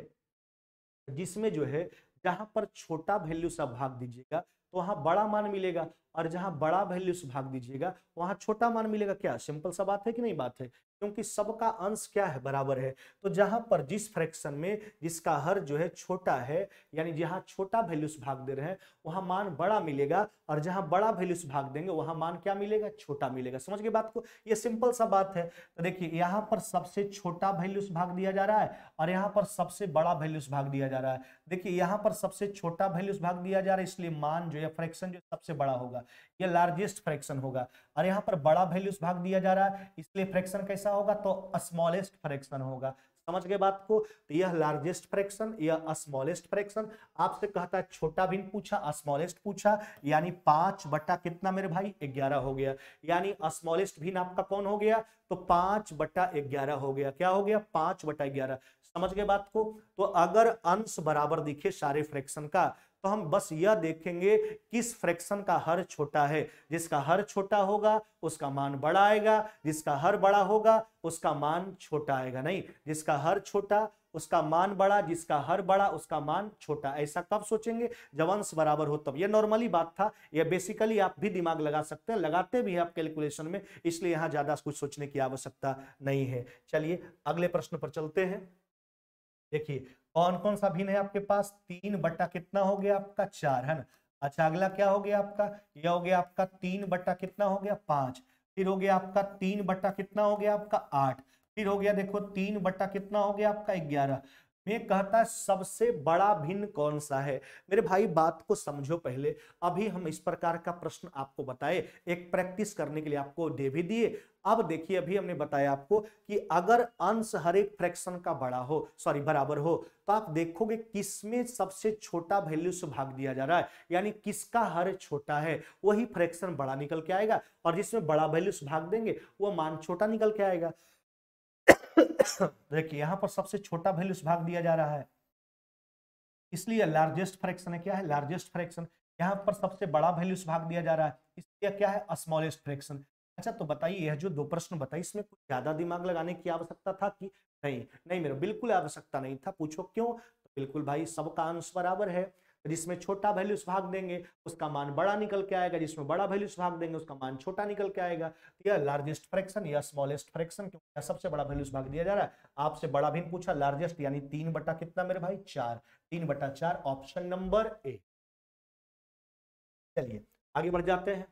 जिसमें जो है जहां पर छोटा वैल्यू से भाग दीजिएगा तो वहां बड़ा मान मिलेगा, और जहां बड़ा वैल्यू से भाग दीजिएगा वहां छोटा मान मिलेगा। क्या सिंपल सा बात है कि नहीं बात है? क्योंकि सबका अंश क्या है, बराबर है। तो जहां पर जिस फ्रैक्शन में जिसका हर जो है छोटा है, यानी जहां छोटा वैल्यू से भाग दे रहे हैं वहां मान बड़ा मिलेगा, और जहां बड़ा वैल्यू से भाग देंगे वहां मान क्या मिलेगा, छोटा मिलेगा। समझ गए बात को? ये सिंपल सा बात है। तो देखिए यहाँ पर सबसे छोटा वैल्यू से भाग दिया जा रहा है और यहाँ पर सबसे बड़ा वैल्यू से भाग दिया जा रहा है। देखिए यहाँ पर सबसे छोटा वैल्यू से भाग दिया जा रहा है, इसलिए मान जो है फ्रैक्शन जो सबसे बड़ा होगा, यह लार्जेस्ट फ्रैक्शन होगा। और यहाँ पर बड़ा वैल्यू से भाग दिया जा रहा है, इसलिए फ्रैक्शन कैसा होगा, तो स्मॉलेस्ट फ्रैक्शन होगा। समझ गए बात को? तो यह लार्जेस्ट फ्रैक्शन, यह स्मॉलेस्ट फ्रैक्शन। आपसे कहता है छोटा भिन्न पूछा, स्मॉलेस्ट पूछा, यानी 5 बटा कितना मेरे भाई, 11 हो गया। यानी स्मॉलेस्ट भिन्न आपका कौन हो गया, तो 5/11 हो गया। क्या हो गया, 5/11। समझ गए बात को? तो अगर अंश बराबर दिखे सारे फ्रैक्शन का तो हम बस यह देखेंगे किस फ्रैक्शन का हर छोटा है। जिसका हर छोटा होगा उसका मान बड़ा आएगा, जिसका हर बड़ा होगा उसका मान छोटा आएगा। नहीं, जिसका हर छोटा उसका मान बड़ा, जिसका हर बड़ा उसका मान छोटा। ऐसा कब सोचेंगे, जब अंश बराबर हो तब। यह नॉर्मली बात था, यह बेसिकली आप भी दिमाग लगा सकते हैं, लगाते भी हैं आप कैलकुलेशन में, इसलिए यहां ज्यादा कुछ सोचने की आवश्यकता नहीं है। चलिए अगले प्रश्न पर चलते हैं। देखिए कौन कौन सा भिन्न है आपके पास, 3 बटा कितना हो गया आपका, 4, है ना। अच्छा अगला क्या हो गया आपका, यह हो गया आपका 3 बटा कितना हो गया, 5। फिर हो गया आपका 3 बटा कितना हो गया आपका, 8। फिर हो गया देखो 3 बटा कितना हो गया आपका, 11। मैं कहता है सबसे बड़ा भिन्न कौन सा है। मेरे भाई बात को समझो पहले, अभी हम इस प्रकार का प्रश्न आपको बताए, एक प्रैक्टिस करने के लिए आपको दे भी दिए। अब देखिए अभी हमने बताया आपको कि अगर अंश हर एक फ्रैक्शन का बड़ा हो, सॉरी बराबर हो, तो आप देखोगे किसमें सबसे छोटा वैल्यू से भाग दिया जा रहा है, यानी किसका हर छोटा है वही फ्रैक्शन बड़ा निकल के आएगा, और जिसमें बड़ा वैल्यू से भाग देंगे वो मान छोटा निकल के आएगा। देखिए यहां पर सबसे छोटा वैल्यू से भाग दिया जा रहा है, इसलिए लार्जेस्ट फ्रैक्शन है। क्या है, लार्जेस्ट फ्रैक्शन। यहां पर सबसे बड़ा वैल्यू से भाग दिया जा रहा है, इसलिए क्या है, स्मॉलेस्ट फ्रैक्शन। अच्छा तो बताइए यह जो दो प्रश्न बताइए इसमें कुछ ज्यादा दिमाग लगाने की आवश्यकता था कि नहीं? नहीं मेरा बिल्कुल आवश्यकता नहीं था। पूछो क्यों? तो बिल्कुल भाई सबका अंश बराबर है, जिसमें छोटा वैल्यू से भाग देंगे उसका मान बड़ा निकल के आएगा, जिसमें बड़ा वैल्यू से भाग देंगे उसका मान छोटा निकल के आएगा। तो यह लार्जेस्ट फ्रैक्शन या स्मॉलेस्ट फ्रैक्शन, क्योंकि सबसे बड़ा वैल्यू से भाग दिया जा रहा है। आपसे बड़ा भी पूछा, लार्जेस्ट, यानी 3 बटा कितना मेरे भाई, 4। 3/4, ऑप्शन नंबर ए। चलिए आगे बढ़ जाते हैं।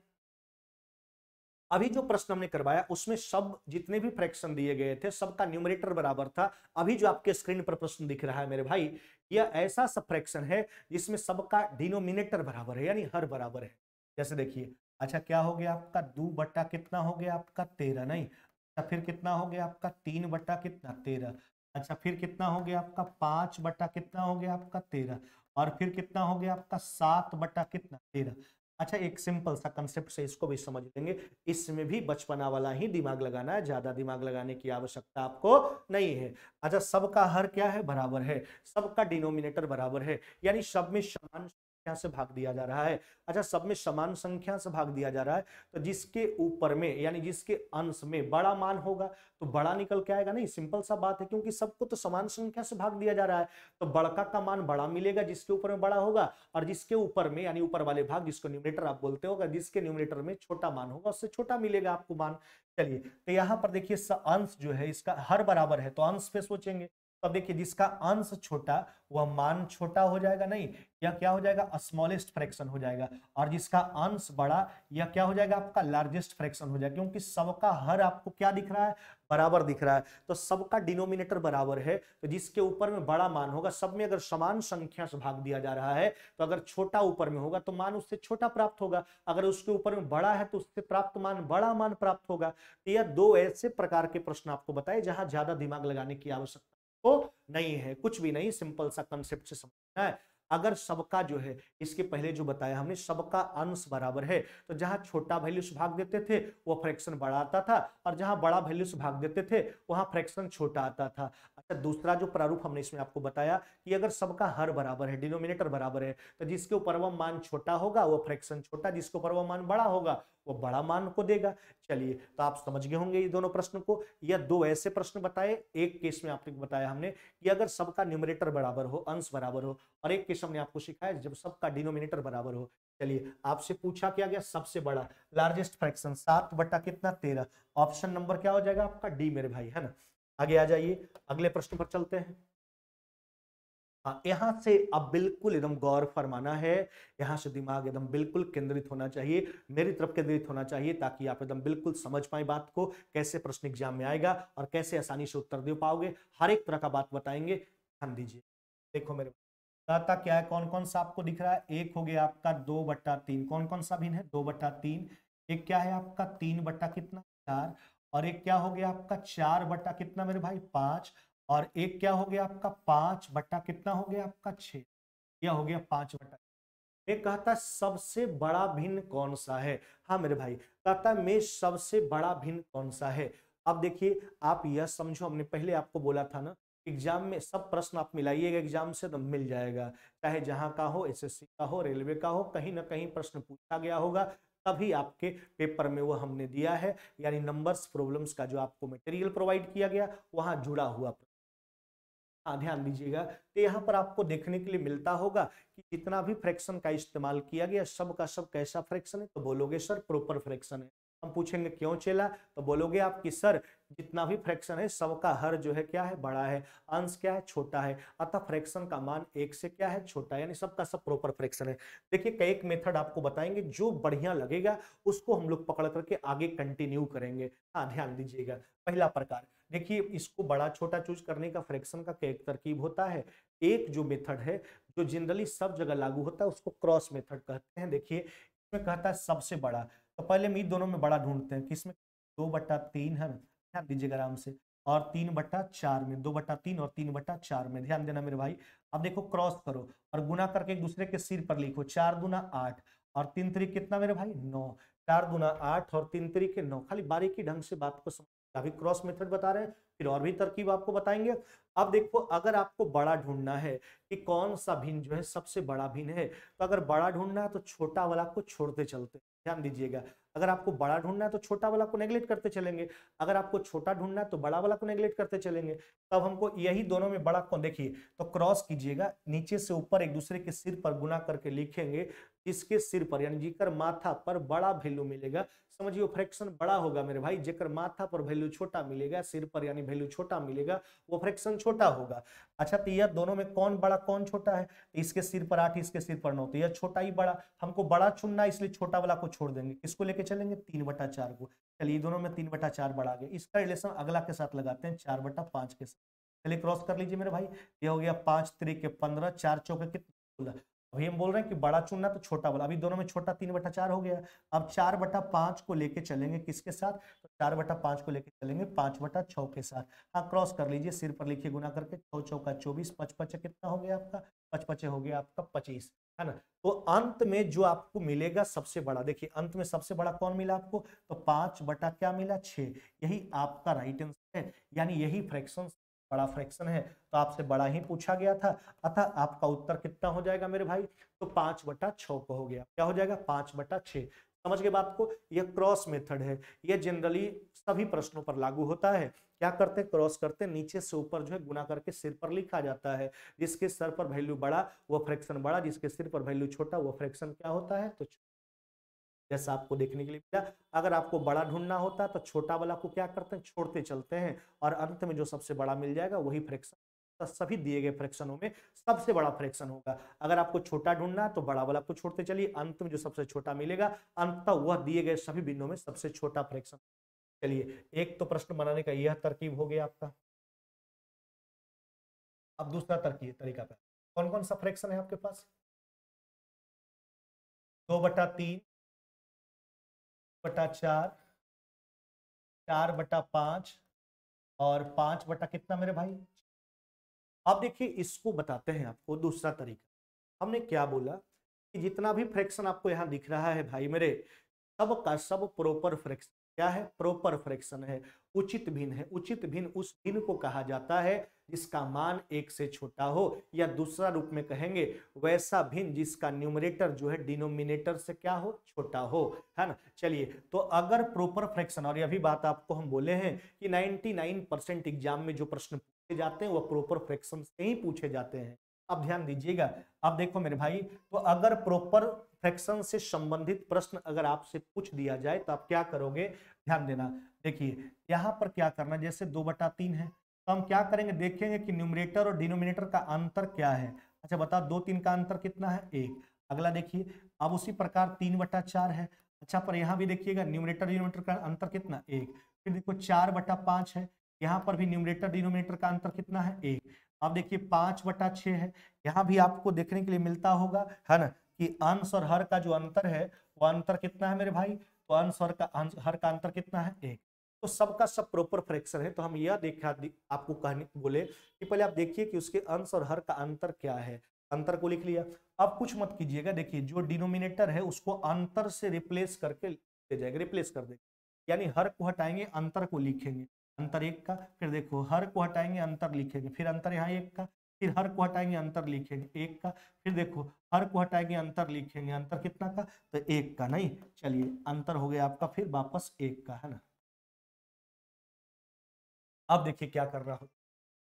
अभी जो प्रश्न हमने करवाया उसमें सब जितने भी फ्रैक्शन दिए गए थे सबका न्यूमरेटर बराबर था। अभी जो आपके स्क्रीन पर प्रश्न दिख रहा है मेरे भाई, यह ऐसा सब फ्रैक्शन है जिसमें सबका डिनोमिनेटर बराबर है, यानी हर बराबर है। जैसे देखिए, अच्छा क्या हो गया आपका, 2 बटा कितना हो गया आपका, 13, नहीं। अच्छा फिर कितना हो गया आपका, 3 बटा कितना, 13। अच्छा फिर कितना हो गया आपका, 5 बटा कितना हो गया आपका, 13। और फिर कितना हो गया आपका, 7 बटा कितना, 13। अच्छा एक सिंपल सा कंसेप्ट से इसको भी समझ लेंगे, इसमें भी बचपना वाला ही दिमाग लगाना है, ज्यादा दिमाग लगाने की आवश्यकता आपको नहीं है। अच्छा सबका हर क्या है, बराबर है, सबका डिनोमिनेटर बराबर है, यानी सब में समान संख्या से भाग दिया जा रहा है। अच्छा सब में समान संख्या से भाग दिया जा रहा है, तो जिसके ऊपर में यानी जिसके अंश में बड़ा मान होगा तो बड़ा निकल के आएगा। नहीं सिंपल सा बात है, क्योंकि सबको तो समान संख्या से भाग दिया जा रहा है, तो बड़का का मान बड़ा मिलेगा जिसके ऊपर में बड़ा होगा, और जिसके ऊपर में यानी ऊपर वाले भाग जिसको न्यूमरेटर आप बोलते होगा, जिसके न्यूमरेटर में छोटा मान होगा उससे छोटा मिलेगा आपको मान। चलिए तो यहां पर देखिए अंश जो है इसका हर बराबर है, तो अंश पे सोचेंगे, तो अब देखिए जिसका अंश छोटा वह मान छोटा हो जाएगा, नहीं यह क्या हो जाएगा, स्मॉलेस्ट फ्रैक्शन हो जाएगा। और जिसका अंश बड़ा यह क्या हो जाएगा, आपका लार्जेस्ट फ्रैक्शन हो जाएगा, क्योंकि सबका हर आपको क्या दिख रहा है, बराबर दिख रहा है। तो सबका डिनोमिनेटर बराबर है, तो जिसके ऊपर में बड़ा मान होगा, सब में अगर समान संख्या से भाग दिया जा रहा है, तो अगर छोटा ऊपर में होगा तो मान उससे छोटा प्राप्त होगा, अगर उसके ऊपर में बड़ा है तो उससे प्राप्त मान बड़ा मान प्राप्त होगा। तो यह दो ऐसे प्रकार के प्रश्न आपको बताए जहां ज्यादा दिमाग लगाने की आवश्यकता तो नहीं है, कुछ भी नहीं, सिंपल सा कंसेप्ट से समझना है। अगर सबका जो है, इसके पहले जो बताया हमने, सबका अंश बराबर है, तो जहां छोटा वैल्यू से भाग देते थे वो फ्रैक्शन बड़ा आता था, और जहां बड़ा वैल्यू से भाग देते थे वहां फ्रैक्शन छोटा आता था। अच्छा, दूसरा जो प्रारूप हमने इसमें आपको बताया कि अगर सबका हर बराबर है, डिनोमिनेटर बराबर है, तो जिसके ऊपर वह मान छोटा होगा वो फ्रैक्शन छोटा, जिसके ऊपर वह मान बड़ा होगा वो बड़ा मान को देगा। चलिए, तो आप समझ गए होंगे ये दोनों प्रश्न को। यह दो ऐसे प्रश्न बताए, एक केस में आपने बताया हमने कि अगर सबका न्यूमरेटर बराबर हो, अंश बराबर हो, और एक केस हमने आपको सिखाया जब सबका डिनोमिनेटर बराबर हो। चलिए, आपसे पूछा क्या गया, सबसे बड़ा लार्जेस्ट फ्रैक्शन 7 बटा कितना 13, ऑप्शन नंबर क्या हो जाएगा आपका डी मेरे भाई, है ना। आगे आ जाइए, अगले प्रश्न पर चलते हैं। हाँ, यहां से अब बिल्कुल एकदम गौर फरमाना है, यहां से दिमाग एकदम बिल्कुल केंद्रित होना चाहिए, मेरी तरफ केंद्रित होना चाहिए, ताकि आप एकदम बिल्कुल समझ पाए बात को, कैसे प्रश्न एग्जाम में आएगा और कैसे आसानी से उत्तर दे पाओगे, हर एक तरह का बात बताएंगे, ध्यान दीजिए। देखो मेरे दाता क्या है, कौन कौन सा आपको दिख रहा है, एक हो गया आपका 2/3, कौन कौन सा भिन्न है 2/3, एक क्या है आपका 3 बटा कितना 4, और एक क्या हो गया आपका 4 बटा कितना मेरे भाई 5, और एक क्या हो गया आपका 5 बटा कितना हो गया आपका 6, यह हो गया 5 बटा। मैं कहता सबसे बड़ा भिन्न कौन सा है, हाँ मेरे भाई, कहता मैं सबसे बड़ा भिन्न कौन सा है। अब देखिए, आप यह समझो, हमने पहले आपको बोला था ना, एग्जाम में सब प्रश्न आप मिलाइएगा एग्जाम से तो मिल जाएगा, चाहे जहां का हो, एसएससी का हो, रेलवे का हो, कहीं ना कहीं प्रश्न पूछा गया होगा, तभी आपके पेपर में वो हमने दिया है, यानी नंबर्स प्रॉब्लम्स का जो आपको मटेरियल प्रोवाइड किया गया वहां जुड़ा हुआ। हाँ, ध्यान दीजिएगा, तो यहाँ पर आपको देखने के लिए मिलता होगा कि जितना भी फ्रैक्शन का इस्तेमाल किया गया सब का सब कैसा फ्रैक्शन है, तो बोलोगे सर प्रॉपर फ्रैक्शन है। हम पूछेंगे क्यों चेला, तो बोलोगे आप कि सर जितना भी फ्रैक्शन है सबका हर जो है क्या है, बड़ा है, अंश क्या है, छोटा है, अतः फ्रैक्शन का मान एक से क्या है, छोटा है, यानी सबका सब प्रॉपर फ्रैक्शन है। देखिए, कई एक मेथड आपको बताएंगे, जो बढ़िया लगेगा उसको हम लोग पकड़ करके आगे कंटिन्यू करेंगे। हाँ, ध्यान दीजिएगा, पहला प्रकार देखिए, इसको बड़ा छोटा चूज करने का फ्रैक्शन का एक तरकीब होता है। एक जो मेथड है जो जनरली सब जगह लागू होता है उसको क्रॉस मेथड कहते हैं। देखिए, इसमें कहता है सबसे बड़ा, तो पहले हम इन दोनों में बड़ा ढूंढते हैं, किसमें 2/3 है ना, ध्यान दीजिएगा आराम से, और 3/4 में, 2/3 और 3/4 में, ध्यान देना मेरे भाई। अब देखो क्रॉस करो और गुना करके एक दूसरे के सिर पर लिखो, 4 दूना 8 और 3 3 कितना मेरे भाई 9, 4 दूना 8 और 3 3 के 9, खाली बारीकी ढंग से बात को समझ, अभी क्रॉस मेथड बता रहे हैं, फिर और भी तरकीब आपको बताएंगे। अब देखो, अगर आपको बड़ा ढूंढना है कि कौन सा भिन्न जो है सबसे बड़ा भिन्न है, तो अगर बड़ा ढूंढना है तो छोटा वाला को छोड़ते चलते, ध्यान दीजिएगा, अगर आपको बड़ा ढूंढना है तो छोटा वाला को नेगलेक्ट करते चलेंगे, अगर आपको छोटा ढूंढना है तो बड़ा वाला को नेगलेक्ट करते चलेंगे। तब हमको यही दोनों में बड़ा कौन, देखिए तो क्रॉस कीजिएगा, नीचे से ऊपर एक दूसरे के सिर पर गुना करके लिखेंगे, जिसके सिर पर यानी जिकर माथा पर बड़ा वैल्यू मिलेगा, समझिए फ्रैक्शन बड़ा होगा मेरे भाई, जेकर माथा पर वैल्यू छोटा मिलेगा, सिर पर यानी वैल्यू छोटा मिलेगा, वो फ्रैक्शन छोटा होगा। अच्छा, तो यह दोनों में कौन बड़ा कौन छोटा है, इसके सिर पर 8 इसके सिर पर 9, तो यह छोटा ही बड़ा, हमको बड़ा चुनना है इसलिए छोटा वाला को छोड़ देंगे, किसको लेके चलेंगे 3/4 को। चलिए, दोनों में 3/4 बढ़ा गया, इसका रिलेशन अगला के साथ लगाते हैं 4/5 के साथ। चलिए क्रॉस कर लीजिए मेरे भाई, ये हो गया 5 3 के 15, 4 चौके कितना 16। अभी हम बोल रहे हैं कि बड़ा चुनना तो छोटा वाला, अभी दोनों में छोटा 3/4 हो गया। अब 4/5 को लेके चलेंगे किसके साथ, तो 4/5 को लेके चलेंगे 5/6 के साथ। हाँ, क्रॉस कर लीजिए, सिर पर लिखिए गुना करके, 6 चौका 24, 5 5 कितना हो गया आपका, 5 5 हो गया आपका 25, है ना। तो अंत में जो आपको मिलेगा सबसे बड़ा, देखिए अंत में सबसे बड़ा कौन मिला आपको, तो 5 बटा क्या मिला 6, यही आपका राइट आंसर है, यानी यही फ्रैक्शन बड़ा फ्रैक्शन है, तो आपसे बड़ा ही पूछा गया था, अतः आपका उत्तर कितना हो जाएगा मेरे भाई, तो 5/6 को हो गया, क्या हो जाएगा 5/6। समझ गए बात को, यह क्रॉस मेथड है, यह जनरली सभी प्रश्नों पर लागू होता है। क्या करते, क्रॉस करते, नीचे से ऊपर जो है गुना करके सिर पर लिखा जाता है, जिसके सर पर वैल्यू बड़ा वो फ्रैक्शन बड़ा, जिसके सिर पर वैल्यू छोटा वो फ्रैक्शन क्या होता है, तो जैसा आपको देखने के लिए मिला। अगर आपको बड़ा ढूंढना होता तो छोटा वाला को क्या करते हैं, छोड़ते चलते हैं, और अंत में जो सबसे बड़ा मिल जाएगा वही फ्रैक्शन तो सभी दिए गए फ्रैक्शनों में सबसे बड़ा फ्रैक्शन होगा। अगर आपको छोटा ढूंढना है तो बड़ा वाला आपको छोड़ते चलिए, अंत में जो सबसे छोटा मिलेगा अंततः वह दिए गए सभी बिंदुओं में सबसे छोटा फ्रैक्शन। चलिए एक तो प्रश्न बनाने का यह तरकीब हो गया आपका। अब दूसरा तरकीब तरीका पे कौन कौन सा फ्रैक्शन है आपके पास? 2/3, 2/4, 4/5 और 5 बटा कितना मेरे भाई? अब देखिए इसको बताते हैं आपको दूसरा तरीका। हमने क्या बोला कि जितना भी फ्रैक्शन आपको यहां दिख रहा है भाई मेरे, सब का सब प्रॉपर फ्रैक्शन क्या है? प्रॉपर फ्रैक्शन है, उचित भिन्न है। उचित भिन्न उस भिन्न को कहा जाता है जिसका मान 1 से छोटा हो, या दूसरा रूप में कहेंगे वैसा भिन्न जिसका न्यूमरेटर जो है डिनोमिनेटर से क्या हो? छोटा हो, है ना। चलिए तो अगर प्रॉपर फ्रैक्शन, और यह भी बात आपको हम बोले हैं कि 99% एग्जाम में जो प्रश्न पूछे जाते हैं वह प्रॉपर फ्रैक्शन से ही पूछे जाते हैं। अब ध्यान दीजिएगा, अब देखो मेरे भाई, तो अगर प्रॉपर फ्रैक्शन से संबंधित प्रश्न अगर आपसे पूछ दिया जाए तो आप क्या करोगे? ध्यान देना। देखिए यहां पर क्या करना, जैसे 2/3 है तो हम क्या करेंगे, देखेंगे कि न्यूमरेटर और डिनोमिनेटर का अंतर क्या है। अच्छा बताओ 2-3 का अंतर कितना है? 1। अगला देखिए, अब उसी प्रकार 3/4 है। अच्छा पर यहां भी देखिएगा न्यूमरेटर डिनोमिनेटर का अंतर कितना? 1। फिर देखो 4/5 है, यहां पर भी न्यूमरेटर डिनोमिनेटर का अंतर कितना है? 1। अब देखिए 5/6 है, यहां भी आपको देखने के लिए मिलता होगा, है ना, कि अंश और हर का जो अंतर है वो अंतर कितना है मेरे भाई? तो अंश और हर का अंतर कितना है? 1। तो सबका सब प्रॉपर फ्रैक्शन है। तो हम यह देखा आपको कहने बोले कि पहले आप देखिए कि उसके अंश और हर का अंतर क्या है। अंतर को लिख लिया। अब कुछ मत कीजिएगा, देखिए जो डिनोमिनेटर है उसको अंतर से रिप्लेस करके ले जाएगा, रिप्लेस कर देगा। यानी हर को हटाएंगे, अंतर को लिखेंगे, अंतर 1 का। फिर देखो हर को हटाएंगे, अंतर लिखेंगे, फिर अंतर यहाँ 1 का। फिर हर को हटाएंगे, अंतर लिखेंगे 1 का। फिर देखो हर को हटाएंगे, अंतर लिखेंगे, अंतर कितना का? तो 1 का। नहीं, चलिए अंतर हो गया आपका फिर वापस 1 का, है ना। अब देखिए क्या करना हो,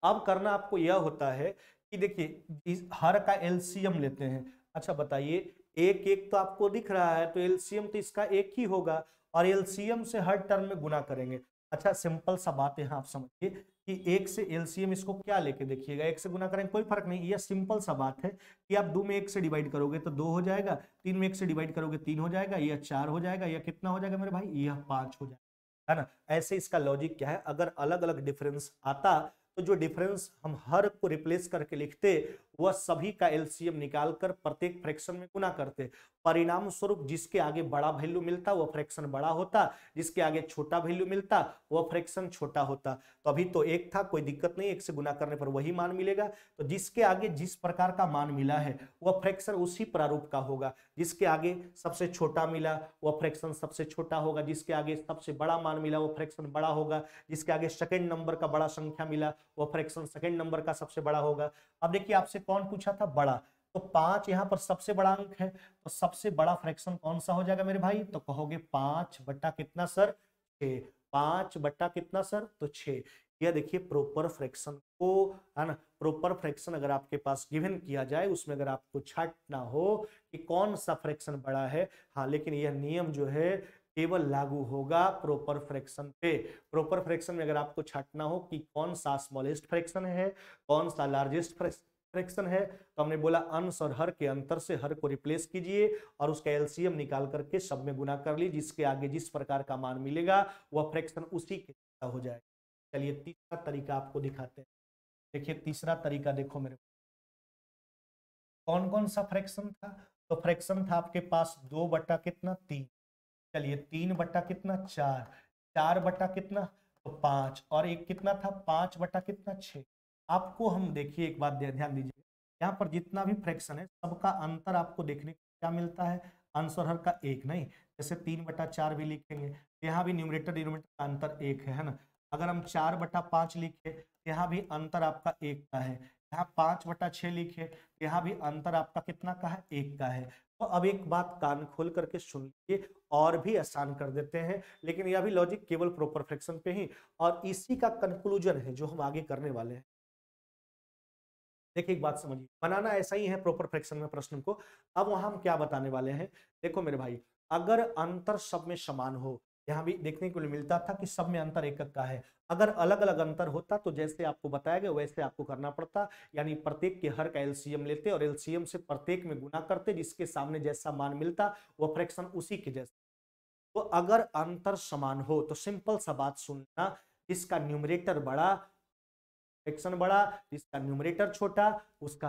अब करना आपको यह होता है कि देखिए इस हर का एलसीएम लेते हैं। अच्छा बताइए, 1 1 तो आपको दिख रहा है तो एलसीएम तो इसका 1 ही होगा, और एलसीएम से हर टर्म में गुना करेंगे। अच्छा सिंपल सा बात है, आप समझिए कि 1 से एलसीएम इसको क्या लेके देखिएगा, 1 से गुना करेंगे कोई फर्क नहीं। यह सिंपल सा बात है कि आप 2 में 1 से डिवाइड करोगे तो 2 हो जाएगा, 3 में 1 से डिवाइड करोगे 3 हो जाएगा, यह 4 हो जाएगा, यह कितना हो जाएगा मेरे भाई? यह 5 हो जाएगा, है ना। ऐसे इसका लॉजिक क्या है, अगर अलग अलग डिफरेंस आता तो जो डिफरेंस हम हर को रिप्लेस करके लिखते वह सभी का एलसीएम निकालकर प्रत्येक फ्रैक्शन में गुना करते। परिणाम स्वरूप जिसके आगे बड़ा वैल्यू मिलता वह फ्रैक्शन बड़ा होता, जिसके आगे छोटा वैल्यू मिलता वह फ्रैक्शन छोटा होता। तो अभी तो 1 था, कोई दिक्कत नहीं, 1 से गुना करने पर वही मान मिलेगा। तो जिसके आगे जिस प्रकार का मान मिला है वह फ्रैक्शन उसी प्रारूप का होगा। जिसके आगे सबसे छोटा मिला वह फ्रैक्शन सबसे छोटा होगा, जिसके आगे सबसे बड़ा मान मिला वो फ्रैक्शन बड़ा होगा, जिसके आगे सेकंड नंबर का बड़ा संख्या मिला वो फ्रैक्शन सेकंड नंबर का सबसे बड़ा होगा। अब देखिए आपसे कौन पूछा था? बड़ा। तो 5 यहां पर सबसे बड़ा अंक है, तो सबसे बड़ा फ्रैक्शन कौन सा हो जाएगा मेरे भाई? तो कहोगे 5 बटा कितना सर? 6। 5 बटा कितना सर? तो 6। यह देखिए प्रॉपर फ्रैक्शन को, है ना, प्रॉपर फ्रैक्शन अगर आपके पास गिवन किया जाए उसमें अगर आपको छांटना हो कि कौन सा फ्रैक्शन बड़ा है, हाँ, लेकिन यह नियम जो है केवल लागू होगा प्रॉपर फ्रैक्शन पे। प्रॉपर फ्रैक्शन में अगर आपको छांटना हो कि कौन सा स्मॉलेस्ट फ्रैक्शन है, कौन सा लार्जेस्ट फ्रैक्शन है, तो हमने बोला अंश और हर के अंतर से हर को रिप्लेस कीजिए और उसका एलसीएम निकाल करके सब में गुना कर लीजिए, जिसके आगे जिस प्रकार का मान मिलेगा वह फ्रैक्शन उसी के हो जाएगा। चलिए तीसरा तरीका आपको दिखाते हैं। देखिए तीसरा तरीका देखो मेरे, कौन कौन सा फ्रैक्शन था? तो फ्रैक्शन था आपके पास 2 बटा कितना? 3। चलिए 3 बटा कितना? 4। 4 बटा कितना? तो 5। और एक कितना था? 5 बटा कितना? 6। आपको हम देखिए एक बात ध्यान दीजिए, यहाँ पर जितना भी फ्रैक्शन है सबका अंतर आपको देखने को क्या मिलता है? अंश और हर का 1। नहीं, जैसे 3/4 भी लिखेंगे, यहाँ भी न्यूमरेटर डिनोमिनेटर का अंतर 1 है ना। अगर हम 4/5 लिखे, यहाँ भी अंतर आपका 1 का है। यहाँ 5/6 लिखे, यहाँ भी अंतर आपका कितना का है? 1 का है। तो अब एक बात कान खोल करके सुन लीजिए, और भी आसान कर देते हैं, लेकिन यह भी लॉजिक केवल प्रॉपर फ्रैक्शन पे ही, और इसी का कंक्लूजन है जो हम आगे करने वाले हैं। देखिए एक बात समझिए, बनाना ऐसा ही है प्रॉपर फ्रैक्शन में प्रश्न को। अब वहां हम क्या बताने वाले हैं, देखो मेरे भाई, अगर अंतर सब में समान हो, यहाँ भी देखने को मिलता था कि सब में अंतर एकक का है। अगर अलग अलग अंतर होता तो जैसे आपको बताया गया वैसे आपको करना पड़ता, यानी प्रत्येक के हर का एलसीएम लेते और एलसीएम से प्रत्येक में गुना करते, जिसके सामने जैसा मान मिलता वो फ्रैक्शन उसी के जैसा। तो अगर अंतर समान हो तो सिंपल सा बात सुनना, जिसका न्यूमरेटर बड़ा फ्रैक्शन बड़ा, जिसका न्यूमरेटर छोटा उसका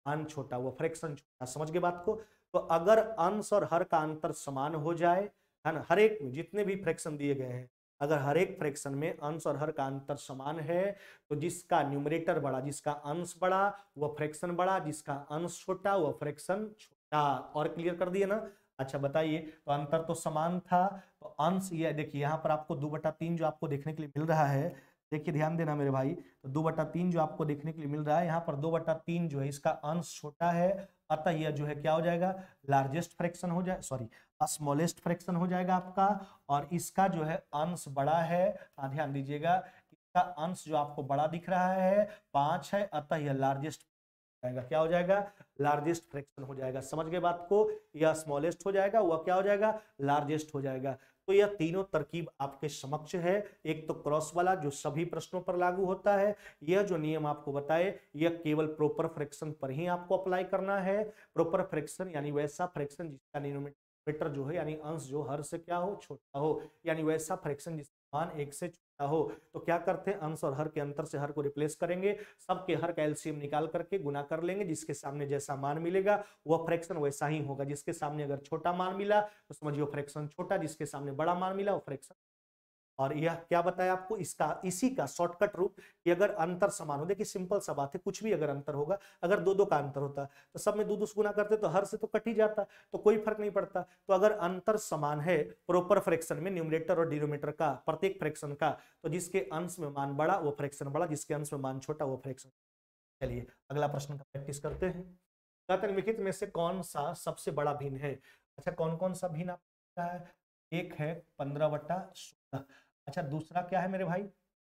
मान छोटा, वो फ्रैक्शन छोटा। समझ गए बात को? तो अगर अंश और हर का अंतर समान हो जाए, है ना, हर एक में जितने भी फ्रैक्शन दिए गए हैं, अगर हर एक फ्रैक्शन में अंश और हर का अंतर समान है तो जिसका न्यूमरेटर बड़ा, जिसका अंश बड़ा वो फ्रैक्शन बड़ा, जिसका अंश छोटा वो फ्रैक्शन छोटा। और क्लियर कर दिए ना? अच्छा बताइए, तो अंतर तो समान था, तो अंश ये देखिए यहाँ पर आपको 2/3 जो आपको देखने के लिए मिल रहा है, देखिए ध्यान देना मेरे भाई, तो 2/3 जो आपको देखने के लिए मिल रहा है, यहाँ पर 2/3 जो है इसका अंश छोटा है, अतः यह जो है क्या हो जाएगा, लार्जेस्ट फ्रैक्शन हो जाए, सॉरी स्मॉलेस्ट फ्रैक्शन हो जाएगा आपका। और इसका जो है अंश बड़ा है, ध्यान दीजिएगा, इसका अंश जो आपको बड़ा दिख रहा है 5 है, अतः यह लार्जेस्ट जाएगा, क्या हो जाएगा, लार्जेस्ट फ्रैक्शन हो जाएगा। समझ गए बात को? यह स्मॉलेस्ट हो जाएगा, वह क्या हो जाएगा, लार्जेस्ट हो जाएगा। तो यह तीनों तरकीब आपके समक्ष है। एक तो क्रॉस वाला जो सभी प्रश्नों पर लागू होता है, यह जो नियम आपको बताए यह केवल प्रॉपर फ्रैक्शन पर ही आपको अप्लाई करना है। प्रॉपर फ्रैक्शन यानी वैसा फ्रैक्शन जिसका डिनोमिनेटर जो है यानी अंश जो हर से क्या हो, छोटा हो, यानी वैसा फ्रैक्शन जिसका मान 1 से छोटा हो। तो क्या करते हैं, अंश और हर के अंतर से हर को रिप्लेस करेंगे, सबके हर का एलसीएम निकाल करके गुना कर लेंगे, जिसके सामने जैसा मान मिलेगा वह फ्रैक्शन वैसा ही होगा। जिसके सामने अगर छोटा मान मिला तो समझिए फ्रैक्शन छोटा, जिसके सामने बड़ा मान मिला वो फ्रैक्शन। और यह क्या बताया आपको, इसका इसी का शॉर्टकट रूप कि अगर अंतर समान हो, देखिए सिंपल सा बात है, कुछ भी अगर अंतर होगा, अगर दो दो का अंतर होता तो सब में दो दो गुना करते तो हर से तो कट ही जाता, तो कोई फर्क नहीं पड़ता। तो अगर अंतर समान है प्रॉपर फ्रैक्शन में न्यूमरेटर और डिनोमिनेटर का, प्रत्येक फ्रैक्शन का, तो जिसके अंश में मान बड़ा वो फ्रैक्शन बड़ा, जिसके अंश में मान छोटा वो फ्रैक्शन। चलिए अगला प्रश्न का प्रैक्टिस करते हैं। निम्नलिखित में से कौन सा सबसे बड़ा भिन्न है? अच्छा कौन कौन सा भिन्न आपका है? एक है 15/16। अच्छा दूसरा क्या है मेरे भाई,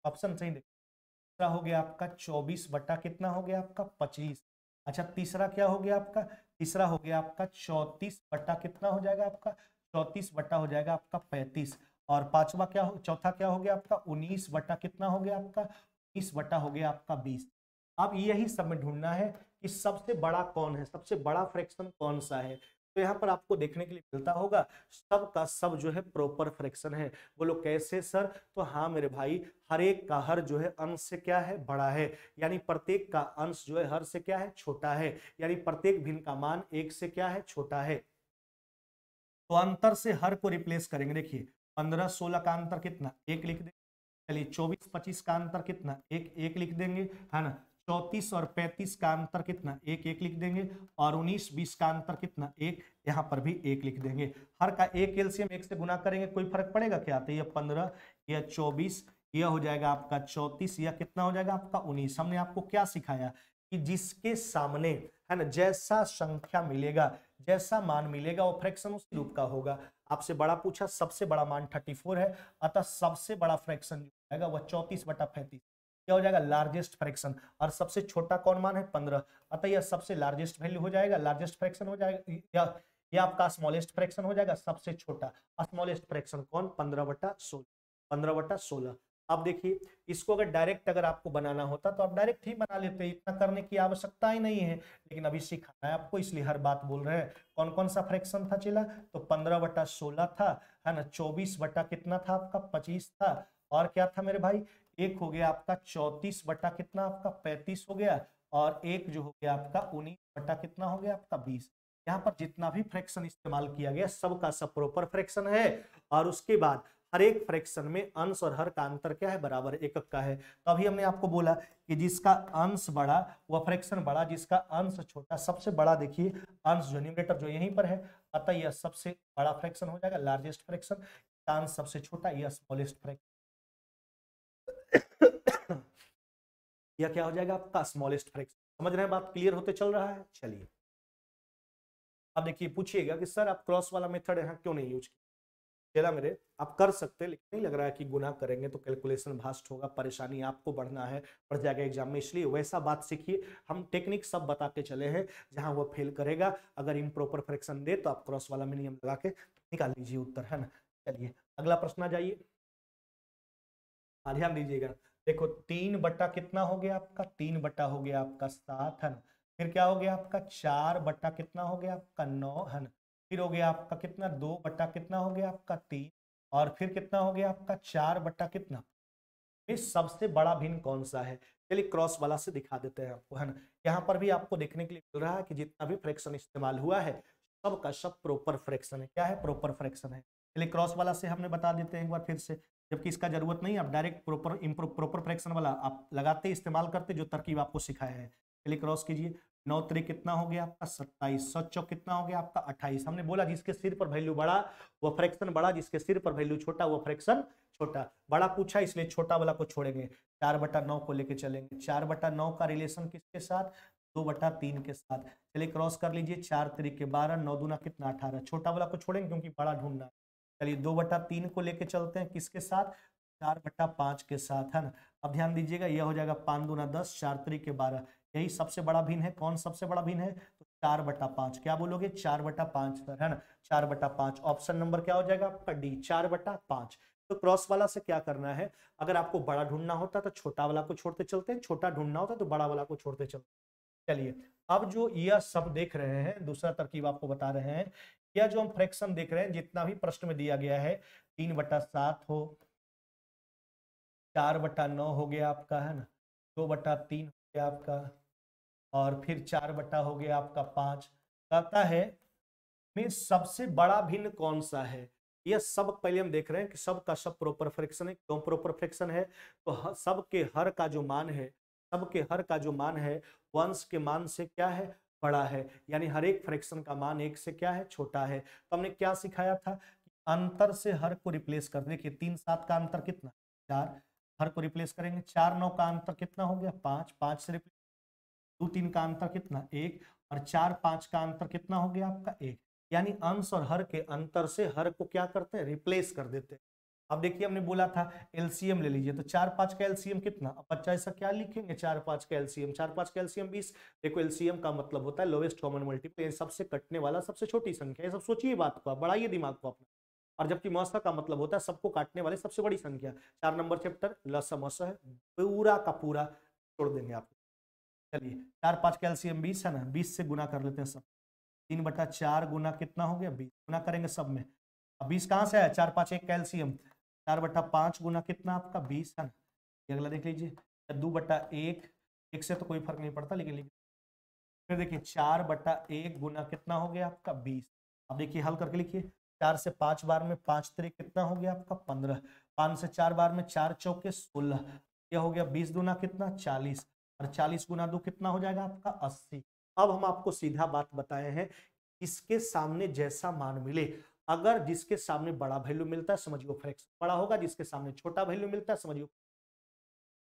ऑप्शन सही देखिए, दूसरा हो गया आपका 24 बटा कितना हो गया आपका 25। अच्छा तीसरा क्या हो गया आपका, तीसरा हो गया आपका 34 बटा कितना हो जाएगा आपका, 34 बटा हो जाएगा आपका 35। और पांचवा क्या हो, चौथा क्या हो गया आपका 19 बटा कितना हो गया आपका, 19 बटा हो गया आपका 20। अब यही सब में ढूंढना है कि सबसे बड़ा कौन है, सबसे बड़ा फ्रैक्शन कौन सा है। तो यहाँ पर आपको देखने के लिए मिलता होगा सब का सब जो है प्रॉपर फ्रैक्शन है। बोलो कैसे सर? तो हाँ मेरे भाई, हर एक का हर जो है अंश से क्या है, बड़ा है, यानी प्रत्येक का अंश जो है हर से क्या है, छोटा है, यानी प्रत्येक भिन्न का मान 1 से क्या है, छोटा है। तो अंतर से हर को रिप्लेस करेंगे, देखिए 15-16 का अंतर कितना, 1 लिख देंगे। चलिए 24-25 का अंतर कितना, 1 लिख देंगे, है ना। 34 और 35 का अंतर कितना, 1 लिख देंगे। और 19-20 का अंतर कितना, 1, यहाँ पर भी 1 लिख देंगे। हर का एक एलसीएम 1 से गुना करेंगे, कोई फर्क पड़ेगा क्या? तो ये 15, यह 24, यह हो जाएगा आपका 34, यह कितना हो जाएगा आपका 19। हमने आपको क्या सिखाया कि जिसके सामने, है ना, जैसा संख्या मिलेगा, जैसा मान मिलेगा वो फ्रैक्शन उसी रूप का होगा। आपसे बड़ा पूछा, सबसे बड़ा मान 34 है, अतः सबसे बड़ा फ्रैक्शन जो आएगा वह 34/35 क्या हो जाएगा, लार्जेस्ट फ्रैक्शन। और सबसे छोटा कौन मान है, 15, अतः यह सबसे लार्जेस्ट वैल्यू हो जाएगा, लार्जेस्ट फ्रैक्शन हो जाएगा, या आपका स्मॉलेस्ट फ्रैक्शन हो जाएगा, सबसे छोटा। स्मॉलेस्ट फ्रैक्शन कौन, 15/16, 15/16। अब देखिए इसको अगर डायरेक्ट अगर आपको बनाना होता तो आप डायरेक्ट ही बना लेते, इतना करने की आवश्यकता ही नहीं है, लेकिन अभी सिखाना है आपको इसलिए हर बात बोल रहे हैं। कौन कौन सा फ्रैक्शन था चला, तो 15/16 था, है ना, 24 बटा कितना था आपका 25 था, और क्या था मेरे भाई, एक हो गया आपका 34 बटा कितना आपका 35 हो गया, और एक जो हो गया आपका 19 बटा कितना हो गया आपका 20। यहाँ पर जितना भी फ्रैक्शन इस्तेमाल किया गया सबका सब प्रॉपर फ्रैक्शन है। और उसके बाद हर एक फ्रैक्शन में अंश और हर का अंतर क्या है, बराबर एकक का है। तो अभी हमने आपको बोला कि जिसका अंश बड़ा वह फ्रैक्शन बड़ा, जिसका अंश छोटा, सबसे बड़ा देखिए अंश जो न्यूमरेटर जो यहीं पर है, अतः यह सबसे बड़ा फ्रैक्शन हो जाएगा, लार्जेस्ट फ्रैक्शन। अंश सबसे छोटा, यह स्मॉलेस्ट फ्रैक्शन। यह क्या हो जाएगा आपका स्मॉलेस्ट फ्रैक्शन। समझ रहे हैं बात, क्लियर होते चल रहा है? चलिए अब देखिए पूछिएगा कि सर आप क्रॉस वाला मेथड यहाँ क्यों नहीं यूज किया। चला मेरे, आप कर सकते हैं, लेकिन नहीं लग रहा है कि गुना करेंगे तो कैलकुलेशन भास्ट होगा, परेशानी आपको बढ़ना है, बढ़ जाएगा एग्जाम में, इसलिए वैसा बात सीखिए। हम टेक्निक सब बता के चले हैं, जहां वो फेल करेगा अगर इम्प्रॉपर फ्रैक्शन दे तो आप क्रॉस वाला में नियम लगा के निकाल लीजिए उत्तर, है ना। चलिए अगला प्रश्न आ जाइए, ध्यान दीजिएगा। देखो 3 बटा कितना हो गया आपका, 3 बटा हो गया आपका 7 है ना, फिर क्या हो गया आपका 4 बटा कितना हो गया आपका 9 है ना, फिर हो गया आपका कितना 2 बटा कितना हो गया आपका 3, और फिर कितना हो गया आपका 4 बटा कितना। ये सबसे बड़ा भिन्न कौन सा है, चलिए क्रॉस वाला से दिखा देते हैं आपको, है ना। यहाँ पर भी आपको देखने के लिए मिल रहा है कि जितना भी फ्रैक्शन इस्तेमाल हुआ है सब का सब प्रॉपर फ्रैक्शन है। क्या है, प्रॉपर फ्रैक्शन है। चलिए क्रॉस वाला से हमने बता देते हैं एक बार फिर से, जबकि इसका जरूरत नहीं, आप डायरेक्ट प्रॉपर फ्रैक्शन वाला आप लगाते इस्तेमाल करते जो तरकीब आपको सिखाया है। चलिए क्रॉस कीजिए, 9 3 कितना हो गया आपका 27, 7 चौक कितना हो गया आपका 28। हमने बोला जिसके सिर पर वैल्यू बड़ा वो फ्रैक्शन बड़ा, जिसके सिर पर वैल्यू छोटा वो फ्रैक्शन छोटा। बड़ा पूछा इसलिए छोटा वाला को छोड़ेंगे, 4 बटा 9 को लेके चलेंगे। 4 बटा 9 का रिलेशन किसके साथ, 2 बटा 3 के साथ। चलिए क्रॉस कर लीजिए, 4 3 12, 9 दूना कितना 18, छोटा वाला को छोड़ेंगे क्योंकि बड़ा ढूंढना है। चलिए 2 बटा 3 को लेके चलते हैं किसके साथ, 4 बटा 5 के साथ, है ना। अब ध्यान दीजिएगा, यह हो जाएगा 5 दूना 10, 4 3 12, यही सबसे बड़ा भिन्न है। कौन सबसे बड़ा भिन्न है, तो 4 बटा 5। क्या बोलोगे, 4 बटा 5 सर, है ना, 4 बटा 5। ऑप्शन नंबर क्या हो जाएगा आपका डी, 4 बटा 5। तो क्रॉस वाला से क्या करना है, अगर आपको बड़ा ढूंढना होता तो छोटा वाला को छोड़ते चलते हैं, छोटा ढूंढना होता तो बड़ा वाला को छोड़ते चलते। चलिए अब जो यह सब देख रहे हैं, दूसरा तरकीब आपको बता रहे हैं, यह जो हम फ्रैक्शन देख रहे हैं जितना भी प्रश्न में दिया गया है, 3 बटा 7 हो, 4 बटा 9 हो गया आपका, है ना, 2 बटा 3 हो गया आपका, और फिर 4 बटा हो गया आपका 5। कहता है में सबसे बड़ा भिन्न कौन सा है। यह सब पहले हम देख रहे हैं कि सब का सब प्रॉपर फ्रैक्शन है। क्यों प्रॉपर फ्रैक्शन है, तो सब के हर का जो मान है, सब के हर का जो मान है वंश के मान से क्या है, बड़ा है। यानी हर एक फ्रैक्शन का मान एक से क्या है, छोटा है। तो हमने क्या सिखाया था कि अंतर से हर को रिप्लेस कर, देखिए 3 7 का अंतर कितना 4, हर को रिप्लेस करेंगे। 4 9 का अंतर कितना हो गया 5, 5 से रिप्लेस, 2 3 का अंतर कितना 1, और 4 5 का अंतर कितना हो गया आपका 1। यानी अंश और हर के अंतर से हर को क्या करते हैं, रिप्लेस कर देते हैं। अब देखिए हमने बोला था एलसीएम ले लीजिए, तो 4 5 का एलसीएम कितना, अब बच्चा ऐसा क्या लिखेंगे, 4 5 का एलसीएम, 4 5 का एलसीएम 20। देखो एलसीएम का मतलब होता है लोवेस्ट कॉमन मल्टीपल, सबसे कटने वाला सबसे छोटी संख्या। ये सब सोचिए बात को, आप बढ़ाइए दिमाग को अपना। और जबकि मौसा का मतलब होता है सबको काटने वाले सबसे बड़ी संख्या। 4 नंबर चैप्टर लसमस है, पूरा का पूरा छोड़ देंगे आप। चलिए 4 5 का एलसीएम 20 है ना, 20 से गुना कर लेते हैं सब। 3 बटा 4 गुना कितना हो गया 20, गुना करेंगे सब में। अब 20 कहाँ से आया, 4 5 1 का एलसीएम, 4 बटा 5 गुना कितना आपका 20 है ना। ये अगला देख लीजिए, 2 बटा 1, 1 से तो कोई फर्क नहीं पड़ता लेकिन फिर देखिए 4 बटा 1 गुना कितना हो गया आपका 20। अब देखिए हल करके लिखिए, 4 से 5 बार में 5 3 कितना हो गया आपका 15, 5 से 4 बार में 4 चौके 16, यह हो गया 20 गुना कितना 40, और 40 गुना 2 कितना हो जाएगा आपका 80। अब हम आपको सीधा बात बताए हैं, इसके सामने जैसा मान मिले, अगर जिसके सामने बड़ा वैल्यू मिलता है समझिए फ्रैक्शन बड़ा होगा, जिसके सामने छोटा वैल्यू मिलता है समझिए।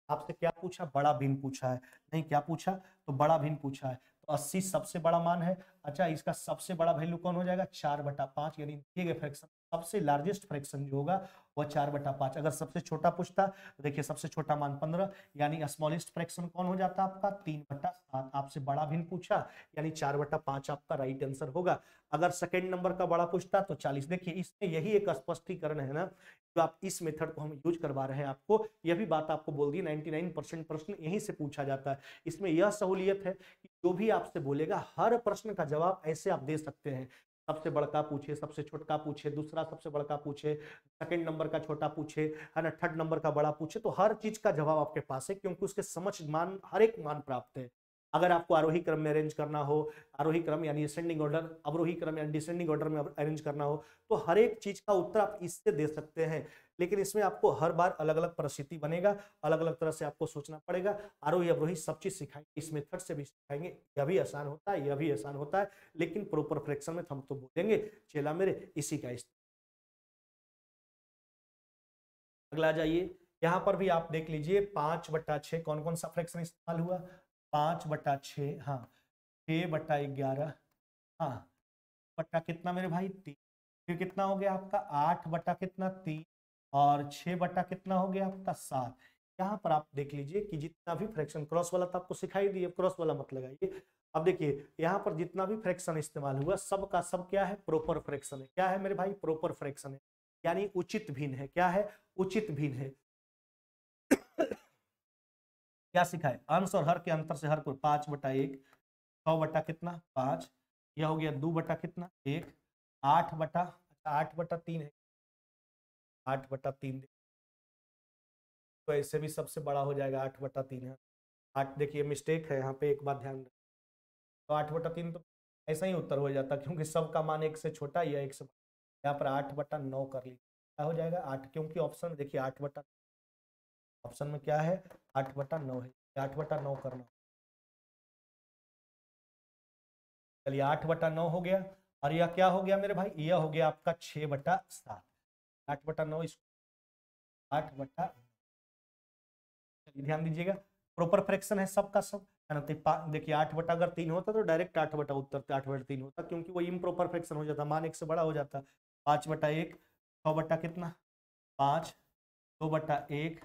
आपसे क्या पूछा, बड़ा भिन्न पूछा है, नहीं क्या पूछा, तो बड़ा भिन्न पूछा है। तो 80 सबसे बड़ा मान है। अच्छा इसका सबसे बड़ा वैल्यू कौन हो जाएगा, 4 बटा 5, यानी दिए गए फ्रैक्शन सबसे लार्जेस्ट फ्रैक्शन जो होगा वह 4 बटा 5। अगर सबसे छोटा पूछता तो देखिए सबसे छोटा मान 15, यानी स्मॉलेस्ट फ्रैक्शन कौन हो जाता आपका 3 बटा 7। आपसे बड़ा भिन्न पूछा यानी 4 बटा 5 आपका राइट आंसर होगा। अगर सेकेंड नंबर का बड़ा पूछता तो 40। देखिए इसमें यही एक स्पष्टीकरण है ना, जो आप इस मेथड को हम यूज करवा रहे हैं आपको, यह भी बात आपको बोल दी 99% प्रश्न यहीं से पूछा जाता है। इसमें यह सहूलियत है कि जो भी आपसे बोलेगा हर प्रश्न का जवाब ऐसे आप दे सकते हैं। सबसे बड़का पूछे, सबसे छोटका पूछे, दूसरा सबसे बड़का पूछे, सेकंड नंबर का छोटा पूछे, है ना, थर्ड नंबर का बड़ा पूछे, तो हर चीज का जवाब आपके पास है, क्योंकि उसके समझ मान हर एक मान प्राप्त है। अगर आपको आरोही क्रम में अरेंज करना हो, आरोही क्रम यानी असेंडिंग ऑर्डर, अवरोही क्रम यानी डिसेंडिंग ऑर्डर में अरेंज करना हो, तो हर एक चीज का उत्तर आप इससे दे सकते हैं। लेकिन इसमें आपको हर बार अलग अलग परिस्थिति बनेगा, अलग अलग तरह से आपको सोचना पड़ेगा। आरोही अवरोही सब चीज सिखाएंगे, इस मेथड से भी सिखाएंगे। यह भी आसान होता है, यह भी आसान होता है, लेकिन प्रॉपर फ्रैक्शन में हम तो बोलेंगे चेला मेरे इसी का। अगला जाइए, यहां पर भी आप देख लीजिए 5 बटा 6 कौन कौन सा फ्रैक्शन इस्तेमाल हुआ, 5 बटा 6, हाँ 6 बटा 11, हाँ बटा कितना मेरे भाई 3, फिर कितना हो गया आपका 8 बटा कितना 3, और 6 बटा कितना हो गया आपका 7। यहाँ पर आप देख लीजिए कि जितना भी फ्रैक्शन, क्रॉस वाला तो आपको सिखाई दिए, क्रॉस वाला मत लगाइए। अब देखिए यहाँ पर जितना भी फ्रैक्शन इस्तेमाल हुआ सब का सब क्या है, प्रॉपर फ्रैक्शन है। क्या है मेरे भाई, प्रॉपर फ्रैक्शन है। यानी उचित भिन्न है। क्या है? उचित भिन्न है। क्या सीखा है? अंश और हर के अंतर से हर को 5/1, 6 बटा कितना 5, यह हो गया 2 बटा कितना 1, 8/3 है, 8/3 तो ऐसे भी सबसे बड़ा हो जाएगा 8/3 है। 8 देखिए मिस्टेक है यहाँ पे, एक बात ध्यान रखें, तो 8/3 तो ऐसा ही उत्तर हो जाता क्योंकि सबका मान 1 से छोटा या 1 से बड़ा। यहाँ पर 8/9 कर लीजिए, क्या हो जाएगा 8, क्योंकि ऑप्शन देखिए 8/, ऑप्शन में क्या है 8/9 है, 8/9 करना। चलिए 8/9 हो गया, और यह क्या हो गया मेरे भाई, यह हो गया आपका 6/7। 8/9 इसको 8/, ध्यान दीजिएगा प्रॉपर फ्रैक्शन है सबका सब, है ना। तो देखिए 8/3 होता तो डायरेक्ट 8 उत्तर 8/3 होता, क्योंकि वो इम्प्रॉपर फ्रैक्शन हो जाता, मान 1 से बड़ा हो जाता। 5/1, 6 बटा कितना 5, 2/1,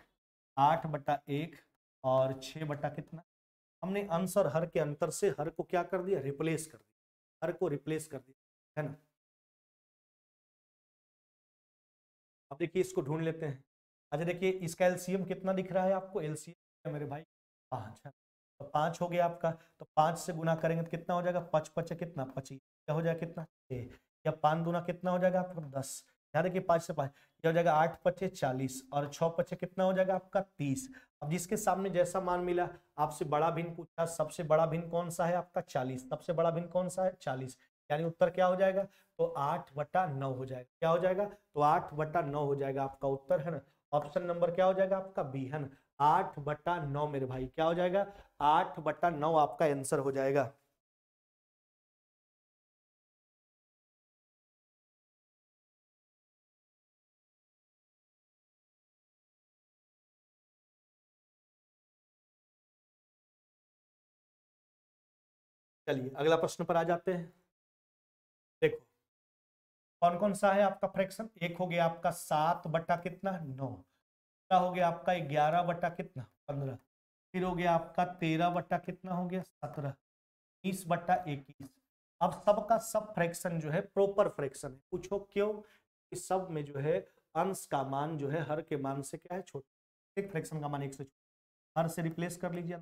8/1 और 6 बटा कितना, हमने अंश और हर के अंतर से हर को क्या कर दिया, रिप्लेस कर दिया, हर को रिप्लेस कर दिया, है ना। अब देखिए इसको ढूंढ लेते हैं। अच्छा देखिए इसका एलसीएम कितना दिख रहा है आपको, एलसीएम मेरे भाई 5 है, तो 5 हो गया आपका, तो 5 से गुना करेंगे तो कितना हो जाएगा, 5×5 कितना 25, क्या हो जाएगा कितना 6, या 5 दूना कितना हो जाएगा आपका 10, यहाँ देखिए 5 से 5 यह हो जाएगा 8×5 40, और 6×5 कितना हो जाएगा आपका 30। अब जिसके सामने जैसा मान मिला, आपसे बड़ा भिन्न पूछा, सबसे बड़ा भिन्न कौन सा है आपका 40, सबसे बड़ा भिन्न कौन सा है 40, यानी उत्तर क्या हो जाएगा, तो 8/9 हो जाएगा। क्या हो जाएगा, तो 8/9 हो जाएगा आपका उत्तर, है ना। ऑप्शन नंबर क्या हो जाएगा आपका बी, है ना, 8/9 मेरे भाई, क्या हो जाएगा 8/9 आपका आंसर हो जाएगा। चलिए अगला प्रश्न पर आ जाते हैं। देखो कौन कौन सा है आपका फ्रैक्शन, एक हो गया आपका 7 बटा कितना 9, दूसरा हो गया आपका 11 बटा कितना 15, फिर हो गया आपका 13 बटा कितना हो गया 17, 20/21। अब सबका सब फ्रैक्शन जो है प्रॉपर फ्रैक्शन है, पूछो क्यों, इस सब में जो है अंश का मान जो है हर के मान से क्या है छोटा, एक फ्रैक्शन का मान 1 से छोटा, हर से रिप्लेस कर लीजिए,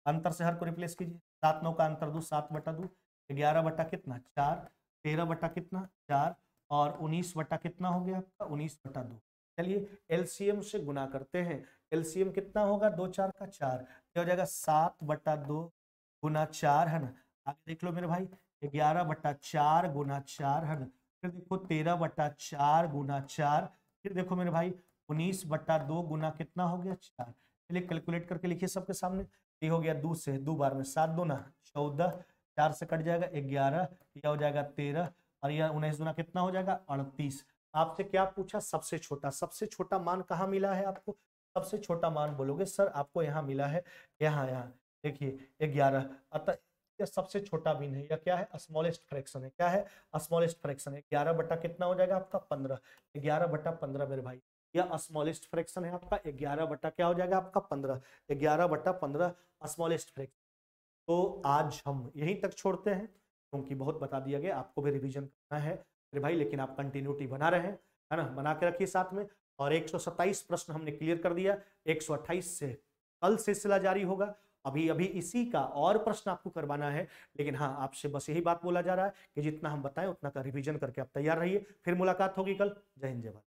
अंतर से हर को रिप्लेस कीजिए, 7/9 का अंतर दो 7/2, 11 बटा कितना 4, 13 बटा कितना 4, और 19 बटा कितना हो गया आपका 19/2। चलिए एलसीएम से गुना करते हैं, एलसीएम कितना होगा 2 4 का 4, क्या हो जाएगा 7/2 गुना 4, है ना। आगे देख लो मेरे भाई 11/4 गुना 4, है ना, फिर देखो 13/4 गुना 4, फिर देखो मेरे भाई 19/2 गुना कितना हो गया 4। चलिए कैलकुलेट करके लिखिए सबके सामने, ये हो गया 2 से 2 बार में 7 दूना 14, 4 से कट जाएगा 11, यह हो जाएगा 13, और यह 19 दूना कितना हो जाएगा 38। आपसे क्या पूछा, सबसे छोटा, सबसे छोटा मान कहाँ मिला है आपको, सबसे छोटा मान बोलोगे सर आपको यहाँ मिला है, यहाँ यहाँ देखिए 11, अतः यह सबसे छोटा भिन्न है, यह क्या है स्मॉलेस्ट फ्रैक्शन है, क्या है स्मॉलेस्ट फ्रैक्शन है। 11 बटा कितना हो जाएगा आपका 15, 11/15 मेरे भाई, यह स्मॉलेस्ट फ्रैक्शन है आपका 11 बटा क्या हो जाएगा आपका 15, 11/15 स्मॉलेस्ट फ्रैक्शन। तो आज हम यहीं तक छोड़ते हैं, क्योंकि बहुत बता दिया गया, आपको भी रिवीजन करना है मेरे भाई, लेकिन आप कंटिन्यूटी बना रहे हैं, है ना, बना के रखिए साथ में। और 127 प्रश्न हमने क्लियर कर दिया, 128 से कल सिलसिला जारी होगा। अभी अभी इसी का और प्रश्न आपको करवाना है, लेकिन हाँ आपसे बस यही बात बोला जा रहा है कि जितना हम बताएं उतना का रिवीजन करके आप तैयार रहिए। फिर मुलाकात होगी कल। जय हिंद जय भारत।